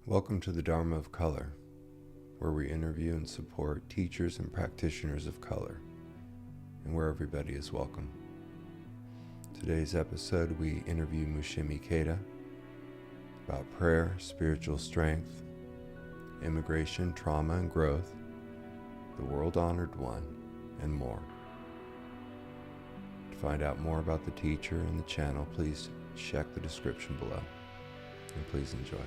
Welcome to the Dharma of Color, where we interview and support teachers and practitioners of color, and where everybody is welcome. Today's episode, we interview Mushim Ikeda about prayer, spiritual strength, immigration, trauma and growth, the world-honored one, and more. To find out more about the teacher and the channel, please check the description below, and please enjoy.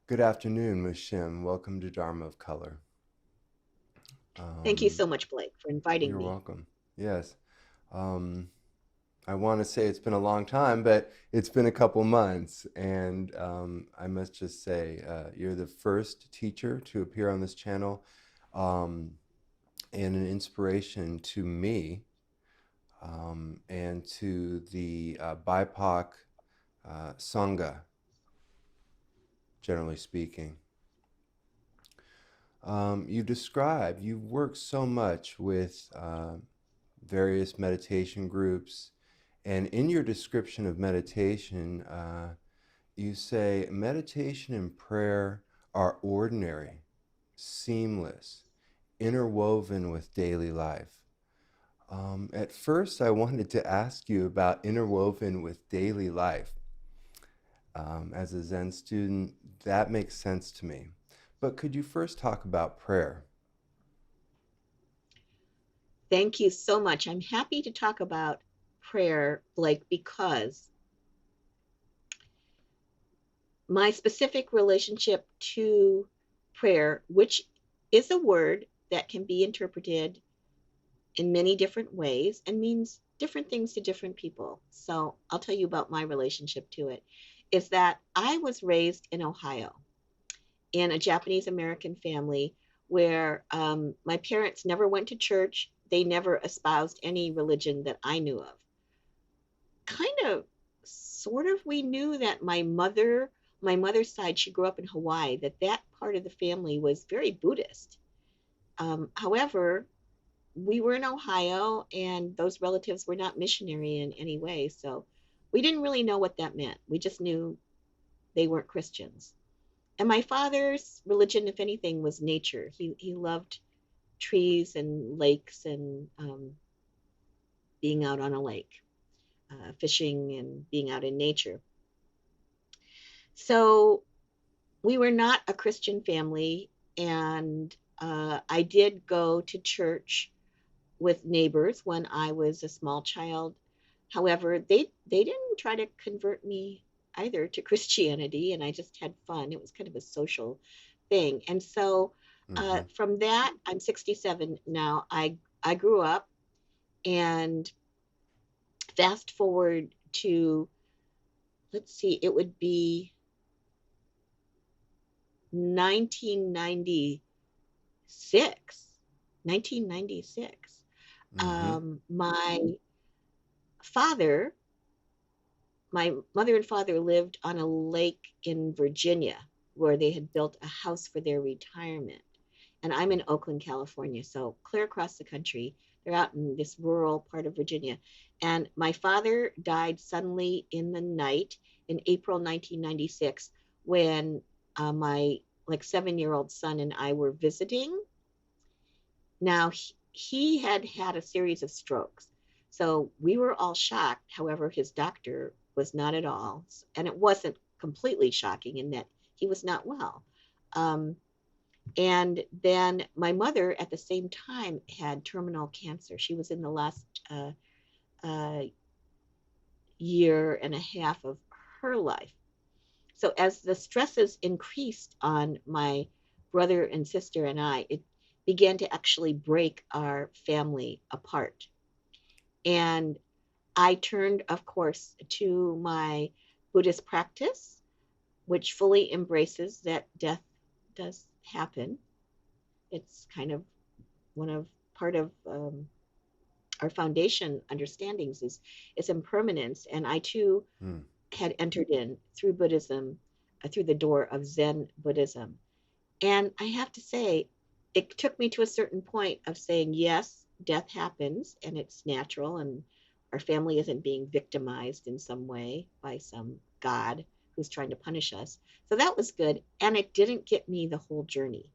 Good afternoon, Mushim. Welcome to Dharma of Color. Thank you so much, Blake, for inviting You're me. welcome. Yes. I want to say it's been a long time, but it's been a couple months. And I must just say, you're the first teacher to appear on this channel and an inspiration to me and to the BIPOC Sangha, generally speaking. You've worked so much with various meditation groups, and in your description of meditation, you say meditation and prayer are ordinary, seamless, interwoven with daily life. At first, I wanted to ask you about interwoven with daily life. As a Zen student, that makes sense to me. But could you first talk about prayer? Thank you so much. I'm happy to talk about prayer, Blake, because my specific relationship to prayer, which is a word that can be interpreted in many different ways and means different things to different people. So I'll tell you about my relationship to it, is that I was raised in Ohio in a Japanese American family where my parents never went to church. They never espoused any religion that I knew of. Kind of, sort of, we knew that my mother's side, she grew up in Hawaii, that part of the family was very Buddhist. However, we were in Ohio and those relatives were not missionary in any way. So we didn't really know what that meant. We just knew they weren't Christians. And my father's religion, if anything, was nature. He loved trees and lakes and being out on a lake, fishing and being out in nature. So we were not a Christian family, and I did go to church with neighbors when I was a small child. However, they didn't try to convert me either to Christianity, and I just had fun. It was kind of a social thing. And so Mm-hmm. from that, I'm 67 now. I grew up, and fast forward to, let's see, it would be 1996. 1996. Mm-hmm. My father, my mother and father lived on a lake in Virginia where they had built a house for their retirement. And I'm in Oakland, California, so clear across the country. They're out in this rural part of Virginia. And my father died suddenly in the night in April 1996 when my like 7-year-old son and I were visiting. Now, he had had a series of strokes. So we were all shocked. However, his doctor was not at all. And it wasn't completely shocking in that he was not well. Um, and then my mother at the same time had terminal cancer. She was in the last uh, year and a half of her life. So as the stresses increased on my brother and sister and I, it began to actually break our family apart. And I turned, of course, to my Buddhist practice, which fully embraces that death does happen, It's kind of one of part of our foundation understandings is impermanence. And I too Mm. had entered in through Buddhism, through the door of Zen Buddhism. And I have to say, it took me to a certain point of saying, yes, death happens and it's natural, and our family isn't being victimized in some way by some God who's trying to punish us. So that was good. And it didn't get me the whole journey.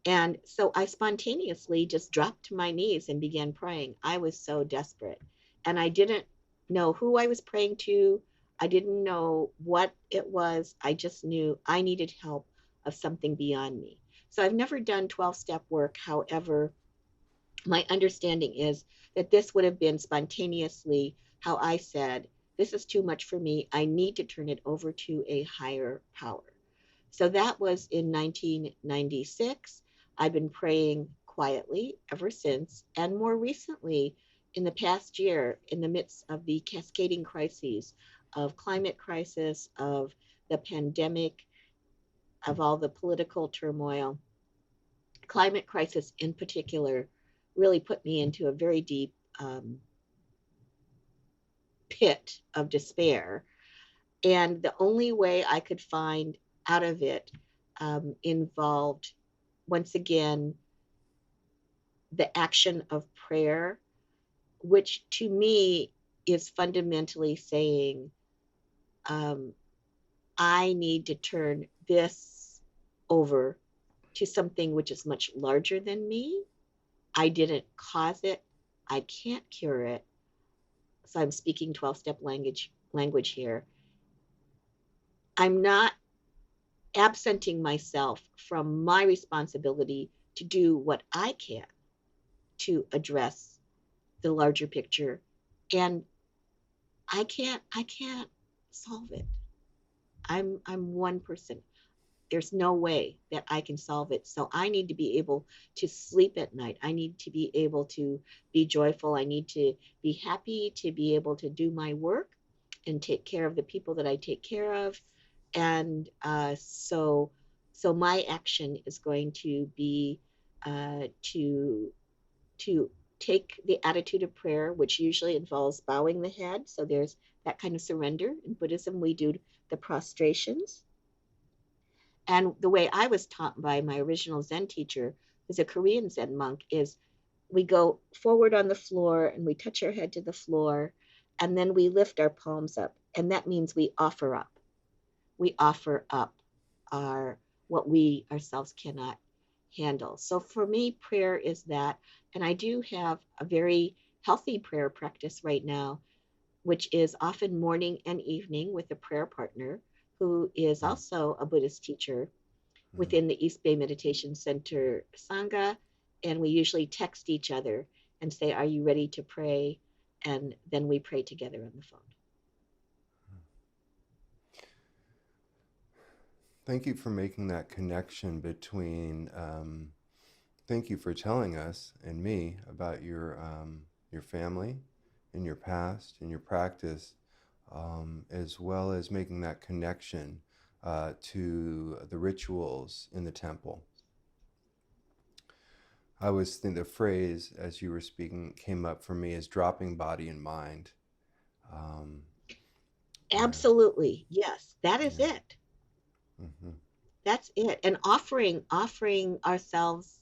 And so I spontaneously just dropped to my knees and began praying. I was so desperate. And I didn't know who I was praying to. I didn't know what it was. I just knew I needed help of something beyond me. So I've never done 12-step work. However, my understanding is that this would have been spontaneously how I said, this is too much for me. I need to turn it over to a higher power. So that was in 1996. I've been praying quietly ever since. And more recently, in the past year, in the midst of the cascading crises of climate crisis, of the pandemic, of all the political turmoil, climate crisis in particular really put me into a very deep pit of despair. And the only way I could find out of it involved, once again, the action of prayer, which to me is fundamentally saying, um, I need to turn this over to something which is much larger than me. I didn't cause it. I can't cure it. So I'm speaking 12-step language here. I'm not absenting myself from my responsibility to do what I can to address the larger picture. And I can't solve it. I'm one person. There's no way that I can solve it. So I need to be able to sleep at night. I need to be able to be joyful. I need to be happy to be able to do my work and take care of the people that I take care of. And so my action is going to be to take the attitude of prayer, which usually involves bowing the head. So there's that kind of surrender. In Buddhism, we do the prostrations. And the way I was taught by my original Zen teacher, who's a Korean Zen monk, is we go forward on the floor and we touch our head to the floor, and then we lift our palms up. And that means we offer up. We offer up our what we ourselves cannot handle. So for me, prayer is that. And I do have a very healthy prayer practice right now, which is often morning and evening with a prayer partner who is Mm. also a Buddhist teacher Mm. within the East Bay Meditation Center Sangha. And we usually text each other and say, are you ready to pray? And then we pray together on the phone. Thank you for making that connection between. Thank you for telling us and me about your family, and your past, and your practice, as well as making that connection to the rituals in the temple. I was thinking the phrase as you were speaking came up for me as dropping body and mind. Um, yeah, Absolutely. Yes, that is yeah. it. Hmm. That's it. And offering ourselves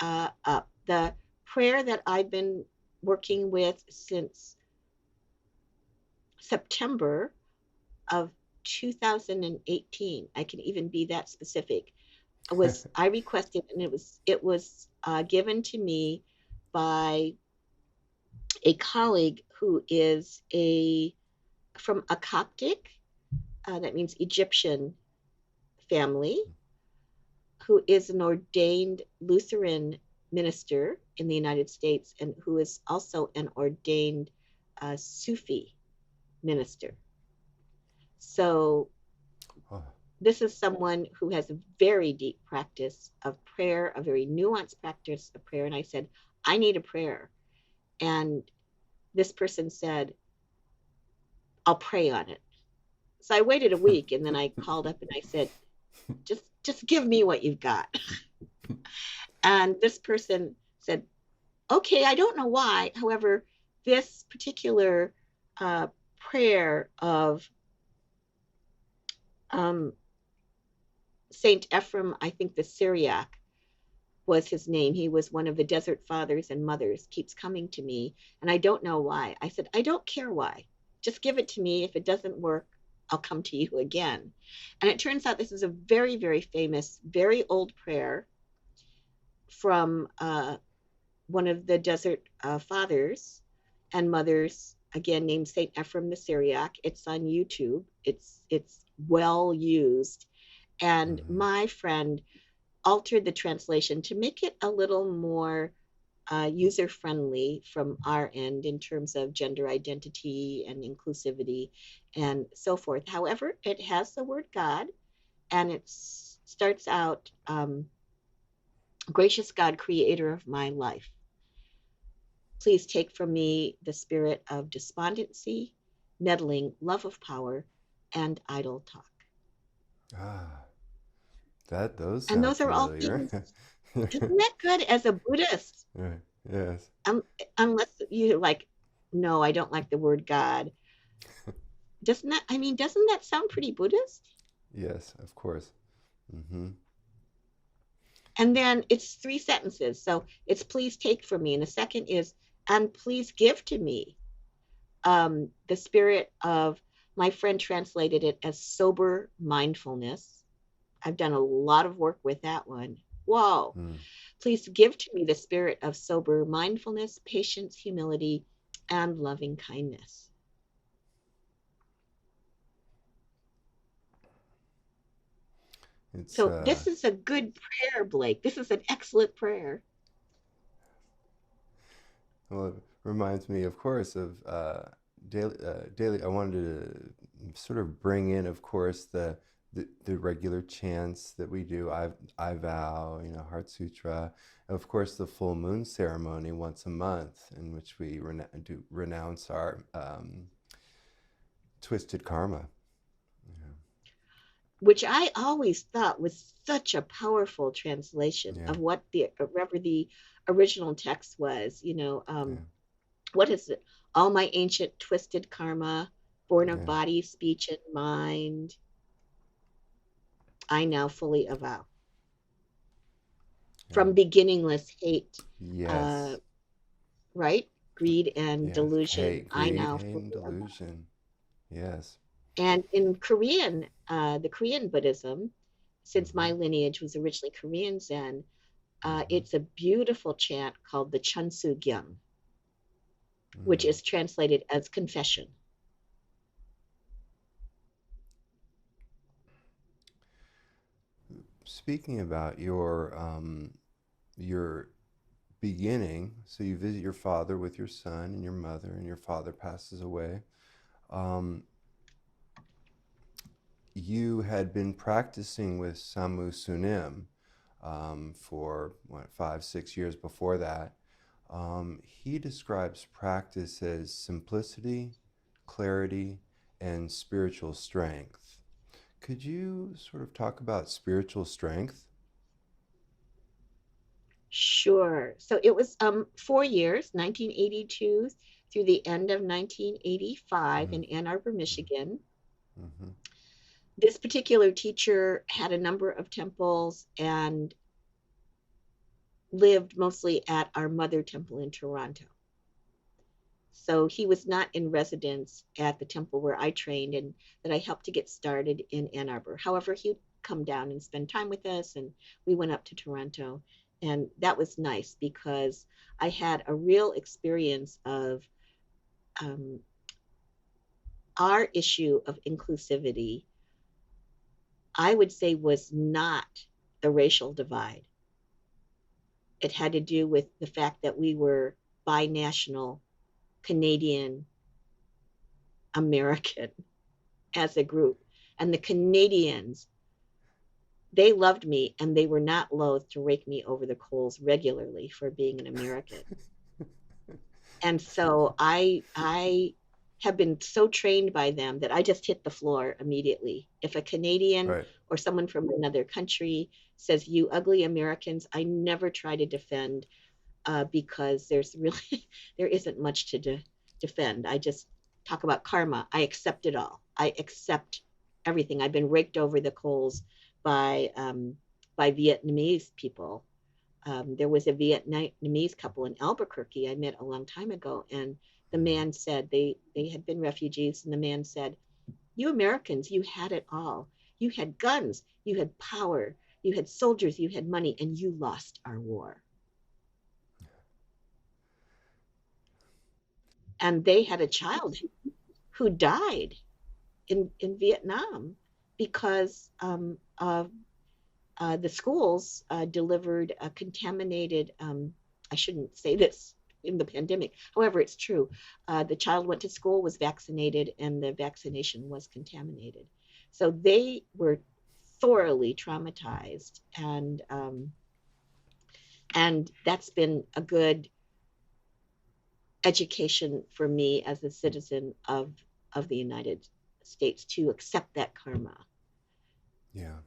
up. The prayer that I've been working with since September of 2018, I can even be that specific, was I requested, and it was given to me by a colleague who is a from a Coptic, that means Egyptian family, who is an ordained Lutheran minister in the United States and who is also an ordained Sufi minister. So Oh, this is someone who has a very deep practice of prayer, a very nuanced practice of prayer. And I said, I need a prayer. And this person said, I'll pray on it. So I waited a week and then I called up and I said, just give me what you've got. And this person said, okay, I don't know why. However, this particular uh, prayer of um, Saint Ephrem, I think the Syriac was his name. He was one of the desert fathers and mothers, keeps coming to me. And I don't know why. I said, I don't care why. Just give it to me. If it doesn't work, I'll come to you again. And it turns out this is a very, very famous, very old prayer from one of the desert fathers and mothers, again named Saint Ephrem the Syriac. It's on YouTube. It's well used. And Mm-hmm. my friend altered the translation to make it a little more user friendly from our end in terms of gender identity and inclusivity and so forth. However, it has the word God, and it starts out, gracious God, creator of my life, please take from me the spirit of despondency, meddling, love of power, and idle talk. Ah, those And sound those are all familiar. things. Isn't that good as a Buddhist? Right. Yes. Um, unless you like, no, I don't like the word God. Doesn't that sound pretty Buddhist? Yes, of course. Mm-hmm. And then it's three sentences. So it's please take from me. And the second is, and please give to me the spirit of, my friend translated it as sober mindfulness. I've done a lot of work with that one. Whoa. Mm. Please give to me the spirit of sober mindfulness, patience, humility, and loving kindness. It's So this is a good prayer, Blake. This is an excellent prayer. well, it reminds me, of course, of daily. I wanted to sort of bring in, of course, the regular chants that we do. I vow, Heart Sutra. Of course, the full moon ceremony once a month, in which we renounce our twisted karma. Which I always thought was such a powerful translation Yeah, of what the whatever the original text was. yeah, What is it? All my ancient twisted karma, born of yeah, body, speech, and mind, I now fully avow. yeah. From beginningless hate, uh, Yes, right? Greed and yes. delusion, Hate, I greed, now hate, and fully avow. delusion. Yes. And in Korean, the Korean Buddhism, since Mm-hmm. my lineage was originally Korean Zen, Mm-hmm. it's a beautiful chant called the Chunsu Gyum, which Mm. is translated as confession. Speaking about your beginning, so you visit your father with your son and your mother, and your father passes away. Um, you had been practicing with Samu Sunim for what, 5, 6 years before that. He describes practice as simplicity, clarity, and spiritual strength. Could you sort of talk about spiritual strength? Sure. So it was 4 years, 1982 through the end of 1985 Mm-hmm. in Ann Arbor, Michigan. Mm-hmm. This particular teacher had a number of temples and lived mostly at our mother temple in Toronto. So he was not in residence at the temple where I trained and that I helped to get started in Ann Arbor. However, he'd come down and spend time with us, and we went up to Toronto. And that was nice because I had a real experience of um, our issue of inclusivity, I would say, was not the racial divide. It had to do with the fact that we were binational Canadian American as a group. And the Canadians, they loved me and they were not loath to rake me over the coals regularly for being an American. And so I have been so trained by them that I just hit the floor immediately. If a Canadian Right. or someone from another country says, "You ugly Americans," I never try to defend, because there's really there isn't much to defend. I just talk about karma. I accept it all. I accept everything. I've been raked over the coals by Vietnamese people. There was a Vietnamese couple in Albuquerque I met a long time ago, and the Mm-hmm. man said they had been refugees, and the man said, "You Americans, you had it all. You had guns, you had power, you had soldiers, you had money, and you lost our war." And they had a child who died in Vietnam because the schools delivered a contaminated, I shouldn't say this in the pandemic, however, it's true. The child went to school, was vaccinated, and the vaccination was contaminated. So they were thoroughly traumatized, and that's been a good education for me as a citizen of the United States to accept that karma. Yeah.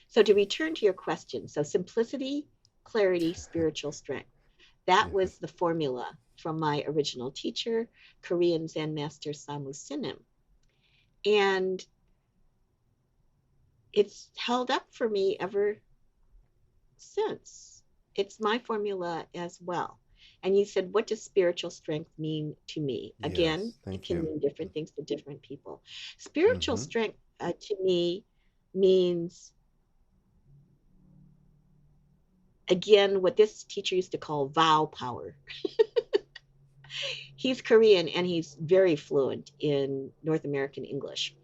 So to return to your question, so simplicity, clarity, spiritual strength. That Yes. was the formula from my original teacher, Korean Zen master Samu Sinim. And it's held up for me ever since. It's my formula as well. And you said, what does spiritual strength mean to me? Again, Yes. it Thank can you. mean different things to different people. Spiritual Mm-hmm. strength to me means, again, what this teacher used to call vow power. He's Korean and he's very fluent in North American English.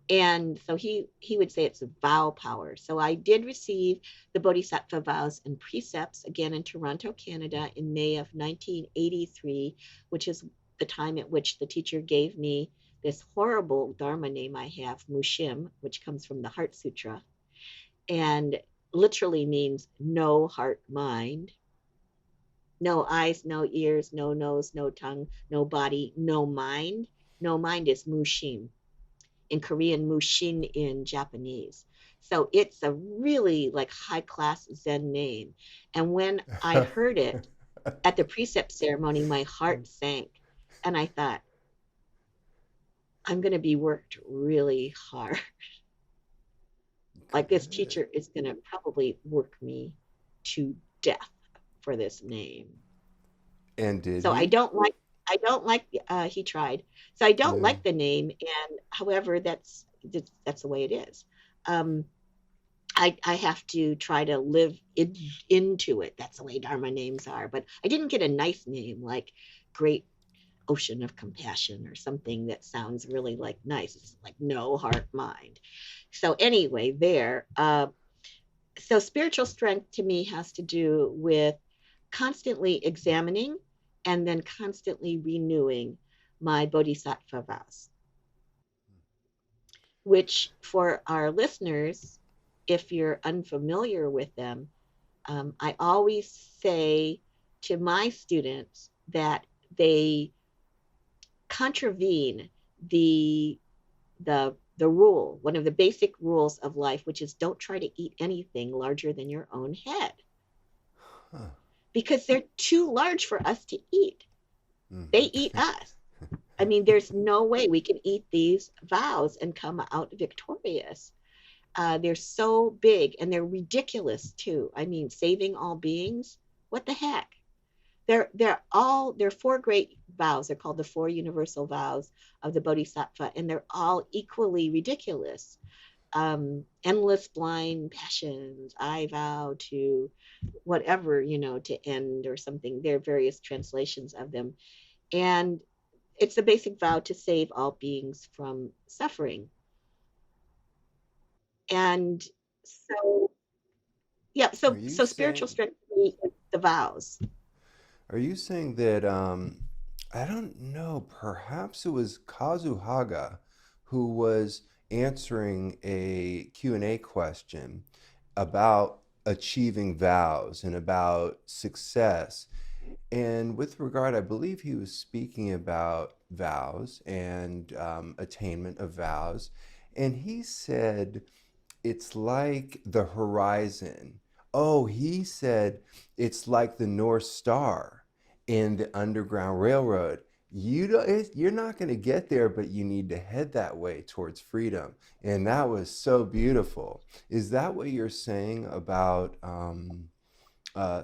And so he would say it's a vow power. So I did receive the Bodhisattva vows and precepts again in Toronto, Canada in May of 1983, which is the time at which the teacher gave me this horrible Dharma name I have, Mushim, which comes from the Heart Sutra, and literally means no heart mind, no eyes, no ears, no nose, no tongue, no body, no mind. No mind is Mushim in Korean, Mushin in Japanese. So it's a really like high class Zen name. And when I heard it at the precept ceremony, my heart sank. And I thought, I'm going to be worked really hard. Like this Good. teacher is going to probably work me to death for this name. And did So he? I don't like, he tried. So I don't Yeah. like the name. And however, that's the way it is. Um, I have to try to live into it. That's the way Dharma names are. But I didn't get a nice name like Great Ocean of Compassion or something that sounds really like nice. It's like no heart mind. So anyway, there. So spiritual strength to me has to do with constantly examining and then constantly renewing my bodhisattva vows, which for our listeners, if you're unfamiliar with them, I always say to my students that they contravene the the rule, one of the basic rules of life, which is don't try to eat anything larger than your own head, Huh. because they're too large for us to eat. They eat Mm-hmm. us. I mean, there's no way we can eat these vows and come out victorious. They're so big and they're ridiculous too. I mean, saving all beings. What the heck? They're four great vows. They're called the four universal vows of the Bodhisattva, and they're all equally ridiculous. Endless blind passions. I vow to whatever, to end or something. There are various translations of them, and it's a basic vow to save all beings from suffering. And so, yeah, Are so you so spiritual saying? strength to me is the vows. Are you saying that? I don't know. Perhaps it was Kazuhaga who was answering a Q&A question about achieving vows and about success. And with regard, I believe he was speaking about vows and attainment of vows. And he said it's like the horizon. Oh, he said it's like the North Star in the Underground Railroad. You're not going to get there, but you need to head that way towards freedom. And that was so beautiful. Is that what you're saying about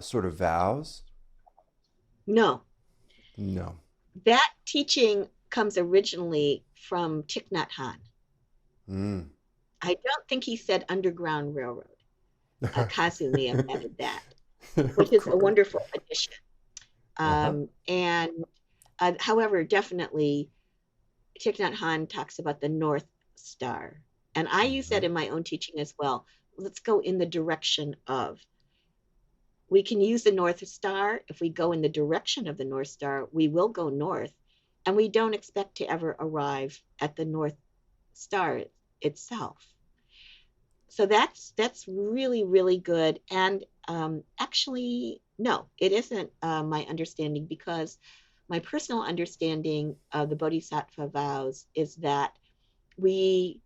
sort of vows? No, No. that teaching comes originally from Thich Nhat Hanh. Mm. I don't think he said Underground Railroad. Kazu may have added that, which Of is a course. wonderful addition. Uh-huh. And however, definitely Thich Nhat Hanh talks about the North Star. And I use that Hmm. in my own teaching as well. Let's go in the direction of. We can use the North Star. If we go in the direction of the North Star, we will go north. And we don't expect to ever arrive at the North Star itself. So that's really, really good. And actually, no, it isn't my understanding, because my personal understanding of the Bodhisattva vows is that we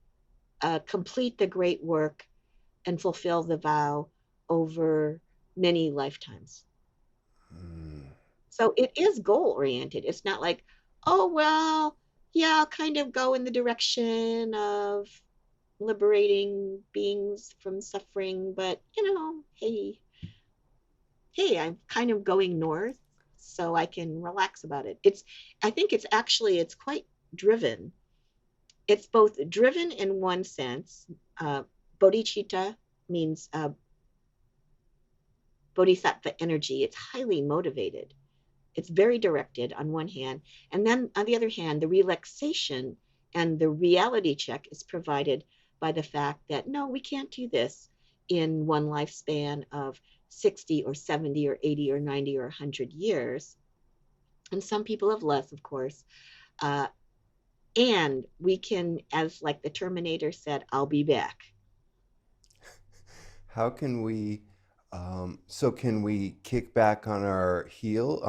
complete the great work and fulfill the vow over many lifetimes. Mm. So it is goal oriented. It's not like, oh, well, yeah, I'll kind of go in the direction of liberating beings from suffering, but hey, I'm kind of going north so I can relax about it. I think it's quite driven. It's both driven in one sense. Uh, Bodhicitta means bodhisattva energy. It's highly motivated. It's very directed on one hand. And then on the other hand, the relaxation and the reality check is provided by the fact that no, we can't do this in one lifespan of 60 or 70 or 80 or 90 or 100 years. And some people have less, of course. Uh, and we can, as like the Terminator said, I'll be back. How can we, so can we kick back on our heel,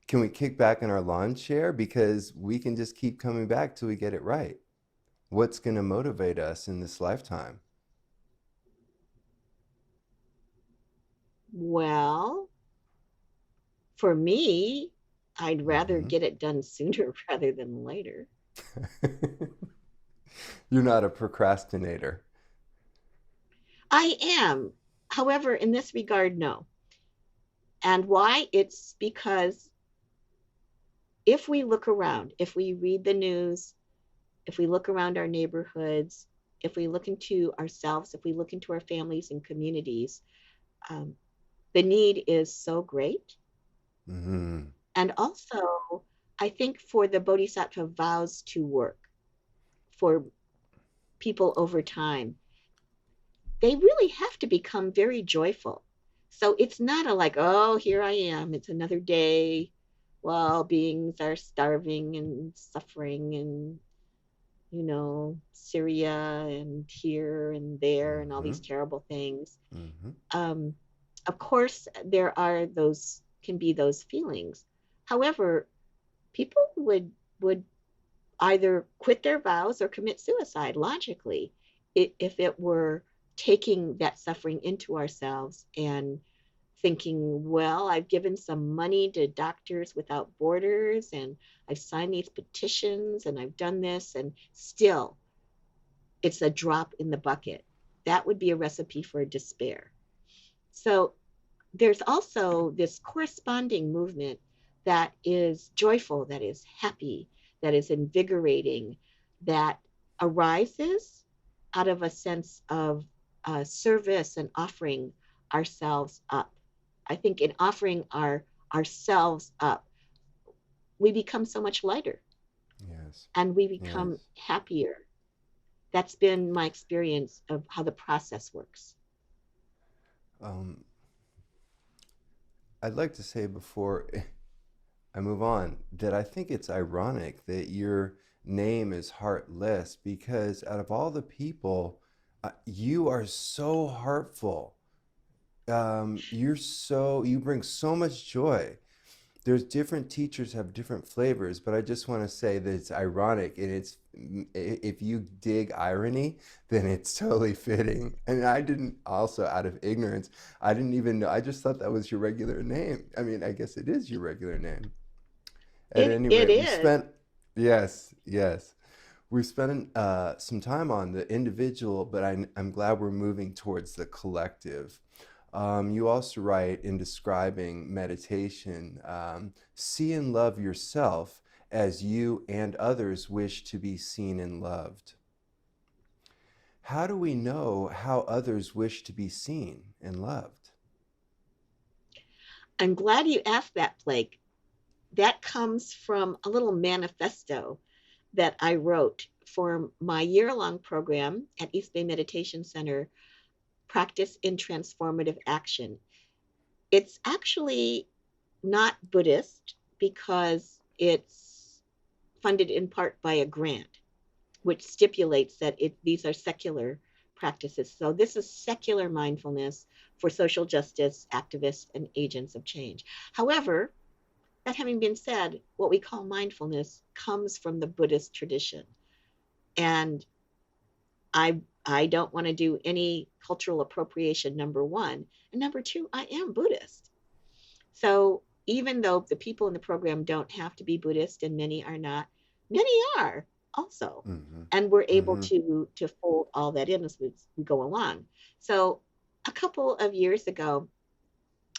can we kick back on our lawn chair? Because we can just keep coming back till we get it right. What's going to motivate us in this lifetime? Well, for me, I'd rather Hmm. get it done sooner rather than later. You're not a procrastinator. I am. However, in this regard, no. And why? It's because if we look around, if we read the news, if we look around our neighborhoods, if we look into ourselves, if we look into our families and communities, um, the need is so great. Hmm. And also, I think for the Bodhisattva vows to work for people over time, they really have to become very joyful. So it's not a like, oh, here I am, it's another day while beings are starving and suffering and, Syria and here and there and all Hmm. these terrible things. Hmm. Um, of course, can be those feelings. However, people would either quit their vows or commit suicide logically if it were taking that suffering into ourselves and thinking, well, I've given some money to Doctors Without Borders and I've signed these petitions and I've done this, and still it's a drop in the bucket. That would be a recipe for despair. So there's also this corresponding movement that is joyful, that is happy, that is invigorating, that arises out of a sense of service and offering ourselves up. I think in offering ourselves up, we become so much lighter Yes. and we become Yes. happier. That's been my experience of how the process works. Um, I'd like to say before I move on that I think it's ironic that your name is Heartless because out of all the people, you are so heartful. You bring so much joy. there's different teachers have different flavors, but I just want to say that it's ironic, and it's if you dig irony, then it's totally fitting. And I didn't, also out of ignorance, I didn't even know. I just thought that was your regular name. I mean, I guess it is your regular name. At any It rate, is. yes, yes. We've spent some time on the individual, but I'm glad we're moving towards the collective. You also write in describing meditation, see and love yourself as you and others wish to be seen and loved. How do we know how others wish to be seen and loved? I'm glad you asked that, Blake. That comes from a little manifesto that I wrote for my year-long program at East Bay Meditation Center, Practice in Transformative Action. It's actually not Buddhist because it's funded in part by a grant, which stipulates that these are secular practices. So this is secular mindfulness for social justice activists and agents of change. However, that having been said, what we call mindfulness comes from the Buddhist tradition. And I don't want to do any cultural appropriation, number one. And number two, I am Buddhist. So even though the people in the program don't have to be Buddhist and many are not, many are also. Mm-hmm. And we're able Mm-hmm. to fold all that in as we go along. So a couple of years ago,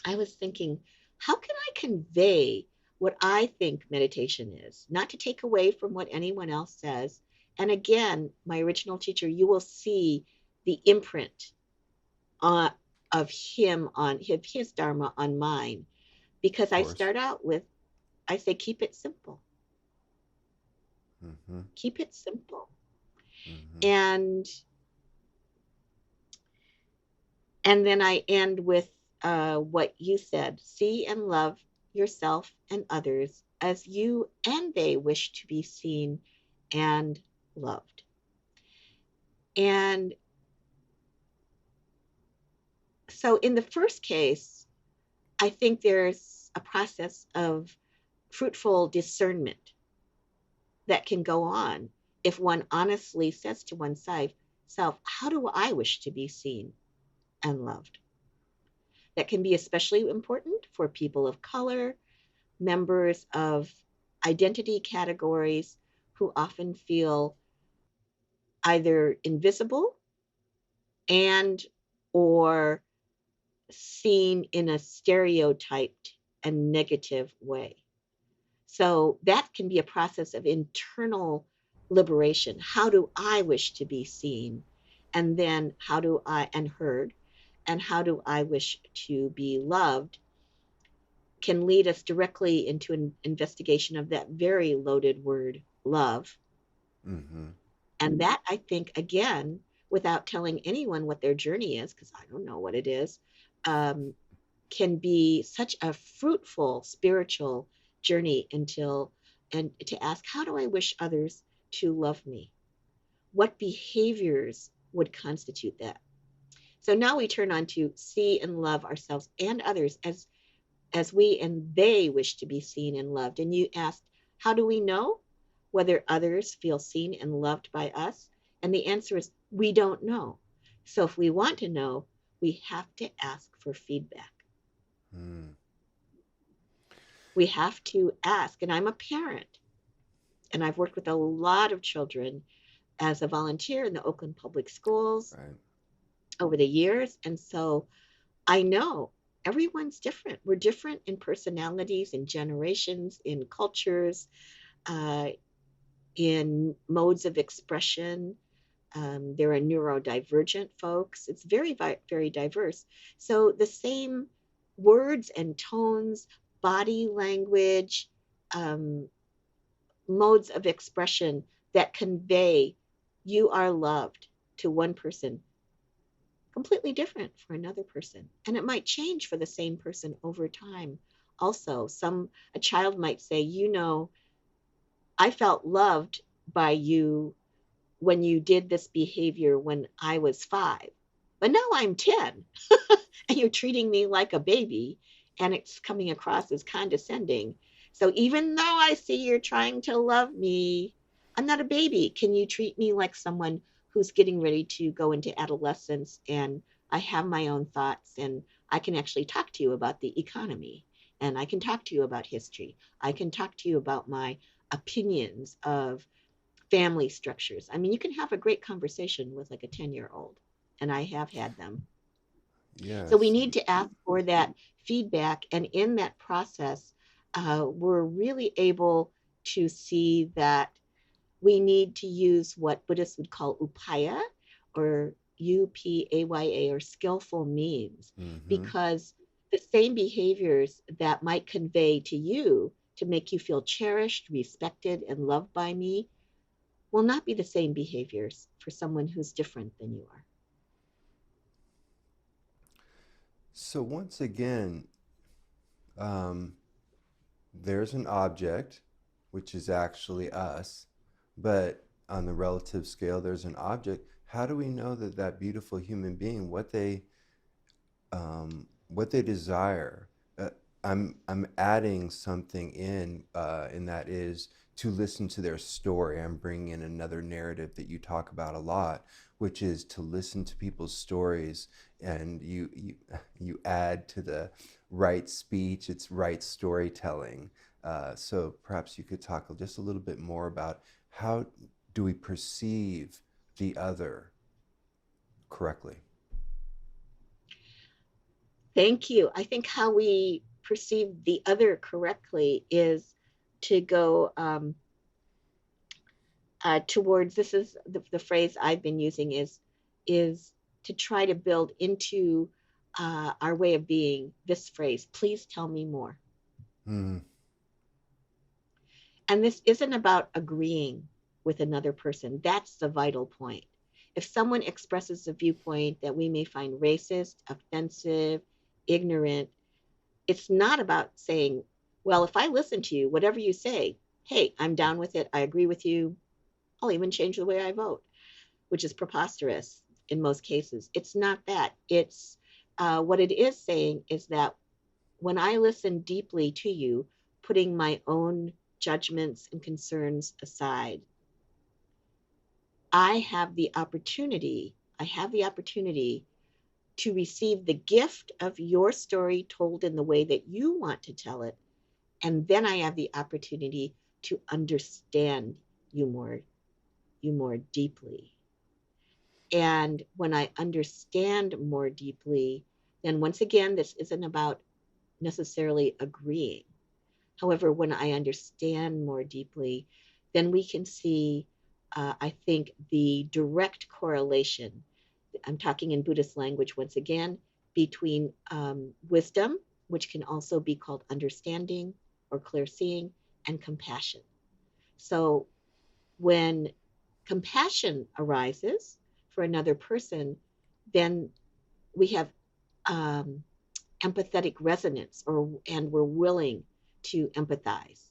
I was thinking, how can I convey what I think meditation is? Not to take away from what anyone else says. And again, my original teacher, you will see the imprint on, of him on his Dharma on mine. Because Of I course. start out with, I say, keep it simple. Mm-hmm. Keep it simple. Mm-hmm. And and then I end with what you said: see and love yourself and others as you and they wish to be seen and loved. And so, in the first case, I think there's a process of fruitful discernment that can go on if one honestly says to oneself, how do I wish to be seen and loved? That can be especially important for people of color, members of identity categories who often feel either invisible and or seen in a stereotyped and negative way. So that can be a process of internal liberation. How do I wish to be seen? And then how do I, and heard, and how do I wish to be loved, can lead us directly into an investigation of that very loaded word, love. Mm-hmm. And that, I think, again, without telling anyone what their journey is, because I don't know what it is, um, can be such a fruitful spiritual journey until, and to ask, how do I wish others to love me? What behaviors would constitute that? So now we turn on to see and love ourselves and others as we and they wish to be seen and loved. And you asked, how do we know whether others feel seen and loved by us? And the answer is, we don't know. So if we want to know, we have to ask for feedback. Mm. We have to ask. And I'm a parent, and I've worked with a lot of children as a volunteer in the Oakland Public Schools Right. over the years. And so I know everyone's different. We're different in personalities, in generations, in cultures, uh, in modes of expression. There are neurodivergent folks. It's very, very diverse. So the same words and tones, body language, um, modes of expression that convey you are loved to one person, completely different for another person. And it might change for the same person over time. Also, a child might say, I felt loved by you when you did this behavior when I was 5. But now I'm 10 and you're treating me like a baby. and it's coming across as condescending. So even though I see you're trying to love me, I'm not a baby. Can you treat me like someone who's getting ready to go into adolescence, and I have my own thoughts, and I can actually talk to you about the economy, and I can talk to you about history. I can talk to you about my opinions of family structures. I mean, you can have a great conversation with like a 10-year-old, and I have had them. So we Yes. need to ask for that feedback. And in that process, we're really able to see that we need to use what Buddhists would call upaya, or upaya, or skillful means, Mm-hmm. because the same behaviors that might convey to you to make you feel cherished, respected, and loved by me will not be the same behaviors for someone who's different than you are. So once again, um, there's an object, which is actually us, but on the relative scale, there's an object. How do we know that that beautiful human being, what they desire? Uh, I'm adding something in, and that is to listen to their story. I'm bringing in another narrative that you talk about a lot, which is to listen to people's stories, and you add to the right speech. It's right storytelling. So perhaps you could talk just a little bit more about how do we perceive the other correctly? Thank you. I think how we perceive the other correctly is to go towards, this is the phrase I've been using, is to try to build into our way of being this phrase, please tell me more. Hmm. And this isn't about agreeing with another person. That's the vital point. If someone expresses a viewpoint that we may find racist, offensive, ignorant, it's not about saying, well, if I listen to you, whatever you say, hey, I'm down with it. I agree with you. I'll even change the way I vote, which is preposterous in most cases. It's not that. It's what it is saying is that when I listen deeply to you, putting my own judgments and concerns aside, I have the opportunity to receive the gift of your story told in the way that you want to tell it. And then I have the opportunity to understand you more, you more deeply. And when I understand more deeply, then once again, this isn't about necessarily agreeing. However, when I understand more deeply, then we can see, I think, the direct correlation. I'm talking in Buddhist language once again, between wisdom, which can also be called understanding or clear seeing, and compassion. So when compassion arises for another person, then we have um, empathetic resonance, and we're willing to empathize.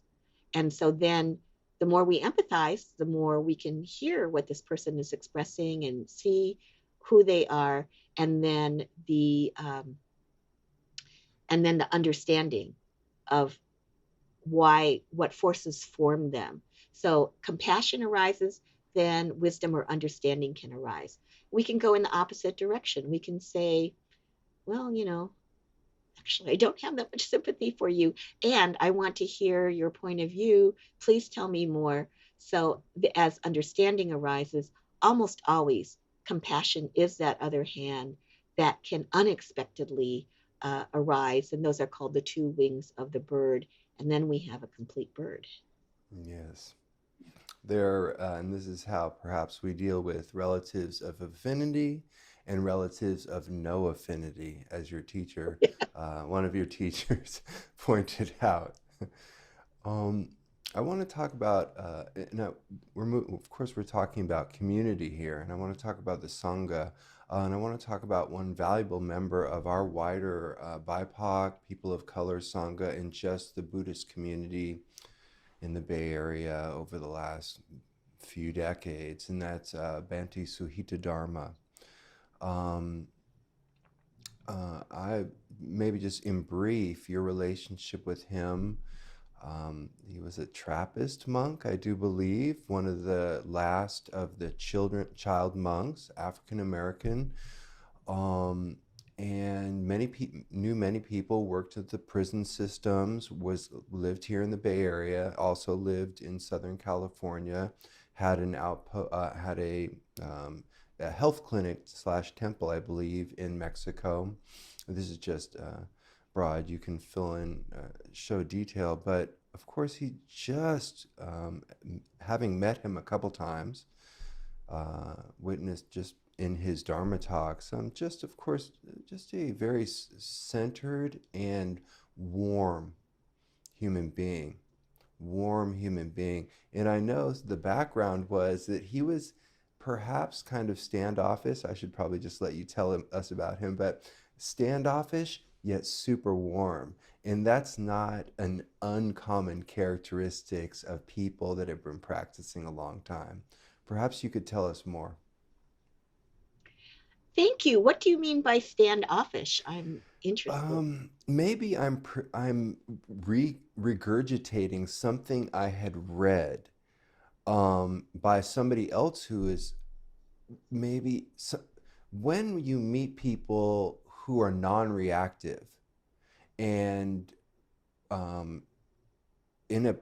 And so then the more we empathize, the more we can hear what this person is expressing and see who they are, and then the understanding of why, what forces form them. So compassion arises, then wisdom or understanding can arise. We can go in the opposite direction. We can say, well, actually, I don't have that much sympathy for you, and I want to hear your point of view. Please tell me more. So, as understanding arises, almost always compassion is that other hand that can unexpectedly arise, and those are called the two wings of the bird. And then we have a complete bird. Yes. There, and this is how perhaps we deal with relatives of affinity and relatives of no affinity, as your teacher, one of your teachers, pointed out. Um, I want to talk about, now of course, we're talking about community here, and I want to talk about the Sangha, and I want to talk about one valuable member of our wider BIPOC, people of color Sangha, and just the Buddhist community in the Bay Area over the last few decades, and that's Bhante Suhita Dharma. Um, I maybe just in brief, your relationship with him. He was a Trappist monk, I do believe, one of the last of the child monks, African American. Um, and knew many people, worked at the prison systems, was lived here in the Bay Area, also lived in Southern California, had an outpost, had a health clinic slash temple, I believe, in Mexico. This is just broad. You can fill in, show detail, but of course, he just, having met him a couple times, witnessed just in his Dharma talks, just of course, just a very centered and warm human being. Warm human being. And I know the background was that he was perhaps kind of standoffish. I should probably just let you tell us about him, but standoffish yet super warm. And that's not an uncommon characteristics of people that have been practicing a long time. Perhaps you could tell us more. Thank you. What do you mean by standoffish? I'm interested. Maybe I'm regurgitating something I had read by somebody else who is maybe when you meet people who are non-reactive and um, in a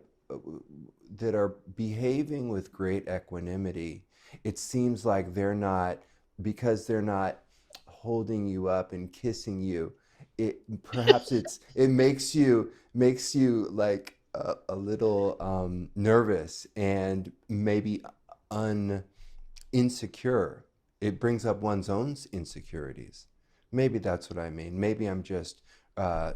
that are behaving with great equanimity, it seems like they're not, because they're not holding you up and kissing you. It perhaps it makes you like a little nervous and maybe un insecure. It brings up one's own insecurities. Maybe that's what I mean. Maybe I'm just uh,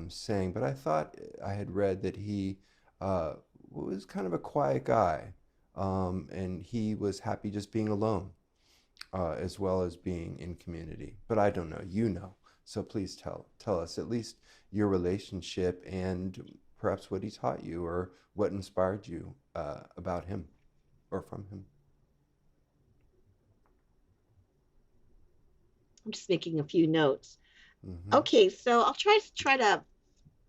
saying, but I thought I had read that he uh, was kind of a quiet guy, and he was happy just being alone, as well as being in community. But I don't know. You know. So please tell us at least your relationship and perhaps what he taught you or what inspired you about him or from him. I'm just making a few notes. Mm-hmm. Okay, so I'll try to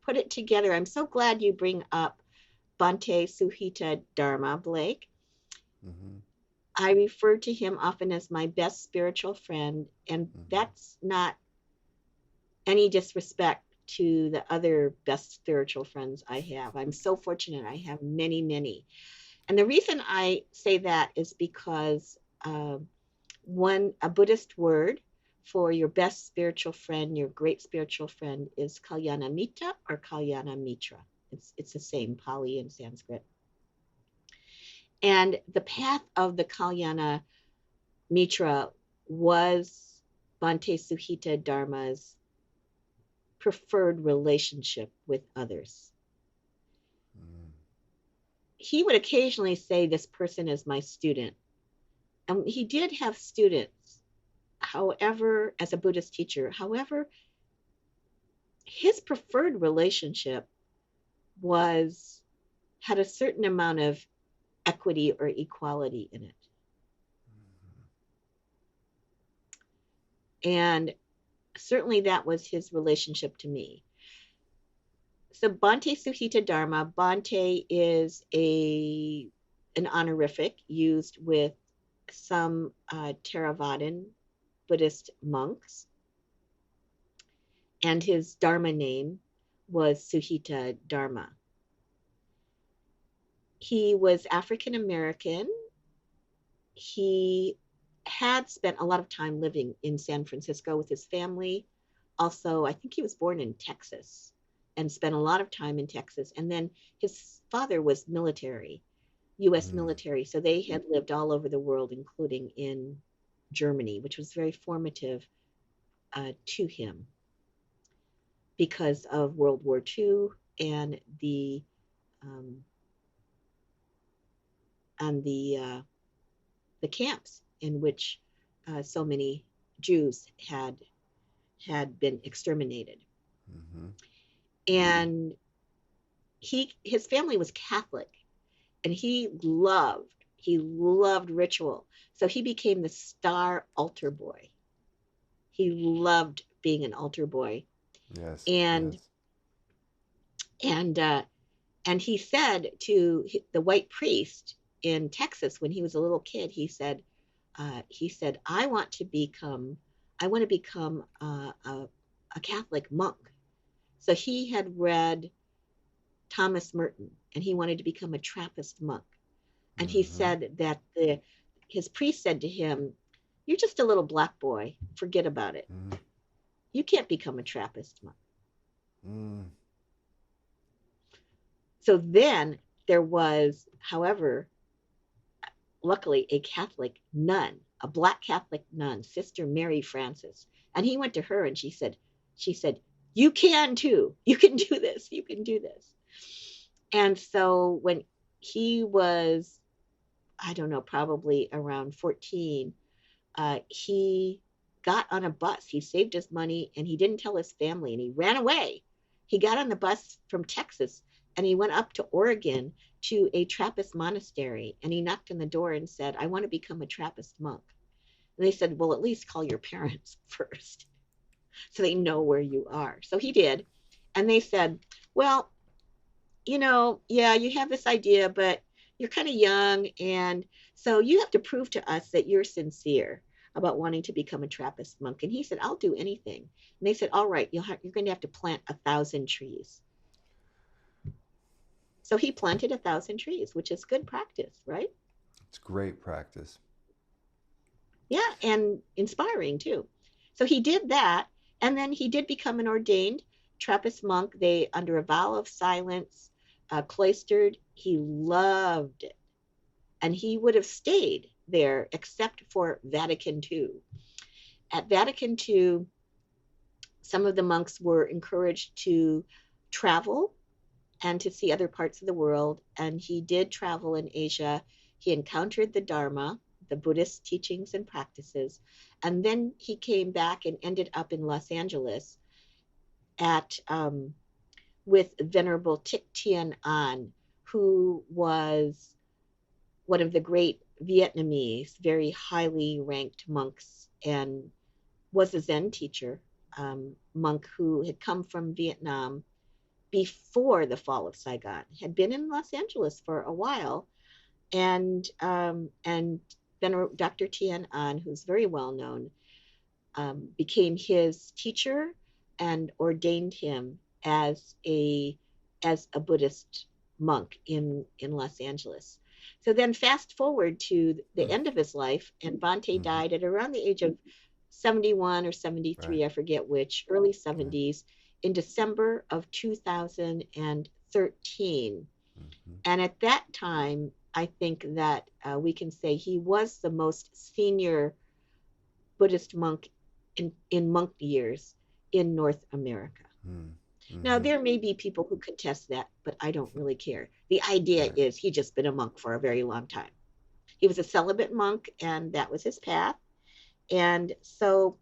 put it together. I'm so glad you bring up Bhante Suhita Dharma, Blake. Mm-hmm. I refer to him often as my best spiritual friend, and Mm-hmm. that's not any disrespect to the other best spiritual friends I have. I'm so fortunate. I have many, many. And the reason I say that is because a Buddhist word for your best spiritual friend, your great spiritual friend, is Kalyana Mitra or Kalyana Mitra. It's the same Pali and Sanskrit. And the path of the Kalyana Mitra was Bhante Suhita Dharma's preferred relationship with others. Mm-hmm. He would occasionally say, "This person is my student." And he did have students, however, as a Buddhist teacher. However, his preferred relationship was had a certain amount of equity or equality in it. And certainly that was his relationship to me. So Bhante Suhita Dharma, Bhante is an honorific used with some Theravadan Buddhist monks, and his Dharma name was Suhita Dharma. He was African American. He had spent a lot of time living in San Francisco with his family. Also, I think he was born in Texas and spent a lot of time in Texas. And then his father was military, US military. So they had lived all over the world, including in Germany, which was very formative to him because of World War II and um, the the camps in which so many Jews had been exterminated. Mm-hmm. And his family was Catholic, and he loved ritual. So he became the star altar boy. He loved being an altar boy. Yes. And Yes. and uh, and he said to the white priest in Texas when he was a little kid, he said, I want to become a Catholic monk. So he had read Thomas Merton, and he wanted to become a Trappist monk. And he Mm-hmm. said that his priest said to him, "You're just a little black boy. Forget about it. Mm-hmm. You can't become a Trappist monk." Mm. So then there was, however, luckily a Catholic nun, a black Catholic nun, Sister Mary Frances. And he went to her and she said, "You can too. You can do this. You can do this." And so when he was, I don't know, probably around 14, he got on a bus. He saved his money and he didn't tell his family and he ran away. He got on the bus from Texas and he went up to Oregon to a Trappist monastery and he knocked on the door and said, "I want to become a Trappist monk." And they said, "Well, at least call your parents first so they know where you are." So he did. And they said, "Well, yeah, you have this idea, but you're kind of young. And so you have to prove to us that you're sincere about wanting to become a Trappist monk." And he said, "I'll do anything." And they said, "All right, you're going to have to plant 1,000 trees." So he planted 1,000 trees, which is good practice, right? It's great practice. Yeah, and inspiring too. So he did that. And then he did become an ordained Trappist monk. They, under a vow of silence, cloistered. He loved it. And he would have stayed there except for Vatican II. At Vatican II, some of the monks were encouraged to travel and to see other parts of the world. And he did travel in Asia. He encountered the Dharma, the Buddhist teachings and practices. And then he came back and ended up in Los Angeles at with Venerable Thich Thien An, who was one of the great Vietnamese, very highly ranked monks, and was a Zen teacher, monk who had come from Vietnam before the fall of Saigon, had been in Los Angeles for a while, and then Dr. Tien An, who's very well known, became his teacher and ordained him as a Buddhist monk in Los Angeles. So then fast forward to the end of his life, and Bhante Mm-hmm. died at around the age of 71 or Right. 73, I forget which, early Right. 70s, in December of 2013. Mm-hmm. And at that time, I think that we can say he was the most senior Buddhist monk in monk years in North America. Now, Mm-hmm. there may be people who contest that, but I don't really care. The idea Right. is he just been a monk for a very long time. He was a celibate monk, and that was his path. And so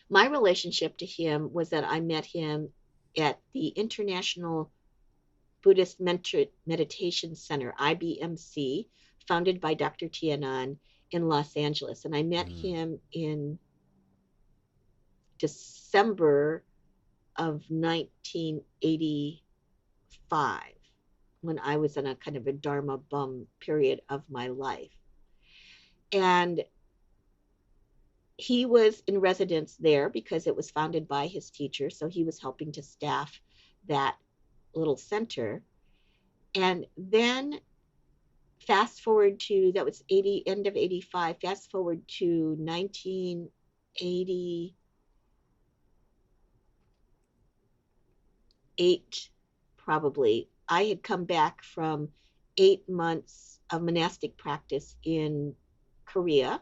my relationship to him was that I met him at the International Buddhist Meditation Center, IBMC, founded by Dr. Tianan in Los Angeles. And I met Mm. him in December of 1985 when I was in a kind of a Dharma bum period of my life. And he was in residence there because it was founded by his teacher. So he was helping to staff that little center. And then fast forward to that was 80 end of 85, fast forward to 1988, probably. I had come back from 8 months of monastic practice in Korea,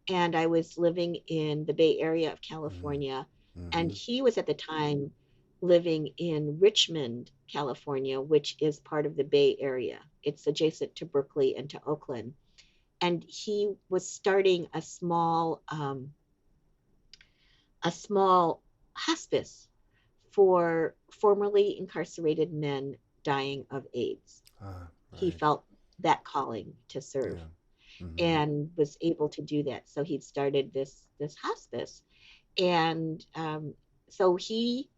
and I was living in the Bay Area of Mm. California. And Mm-hmm. he was at the time living in Richmond, California, which is part of the Bay Area. It's adjacent to Berkeley and to Oakland. And he was starting a small hospice for formerly incarcerated men dying of AIDS. Ah, He right. felt that calling to serve. Yeah. Mm-hmm. and was able to do that. So he'd started this hospice, and so he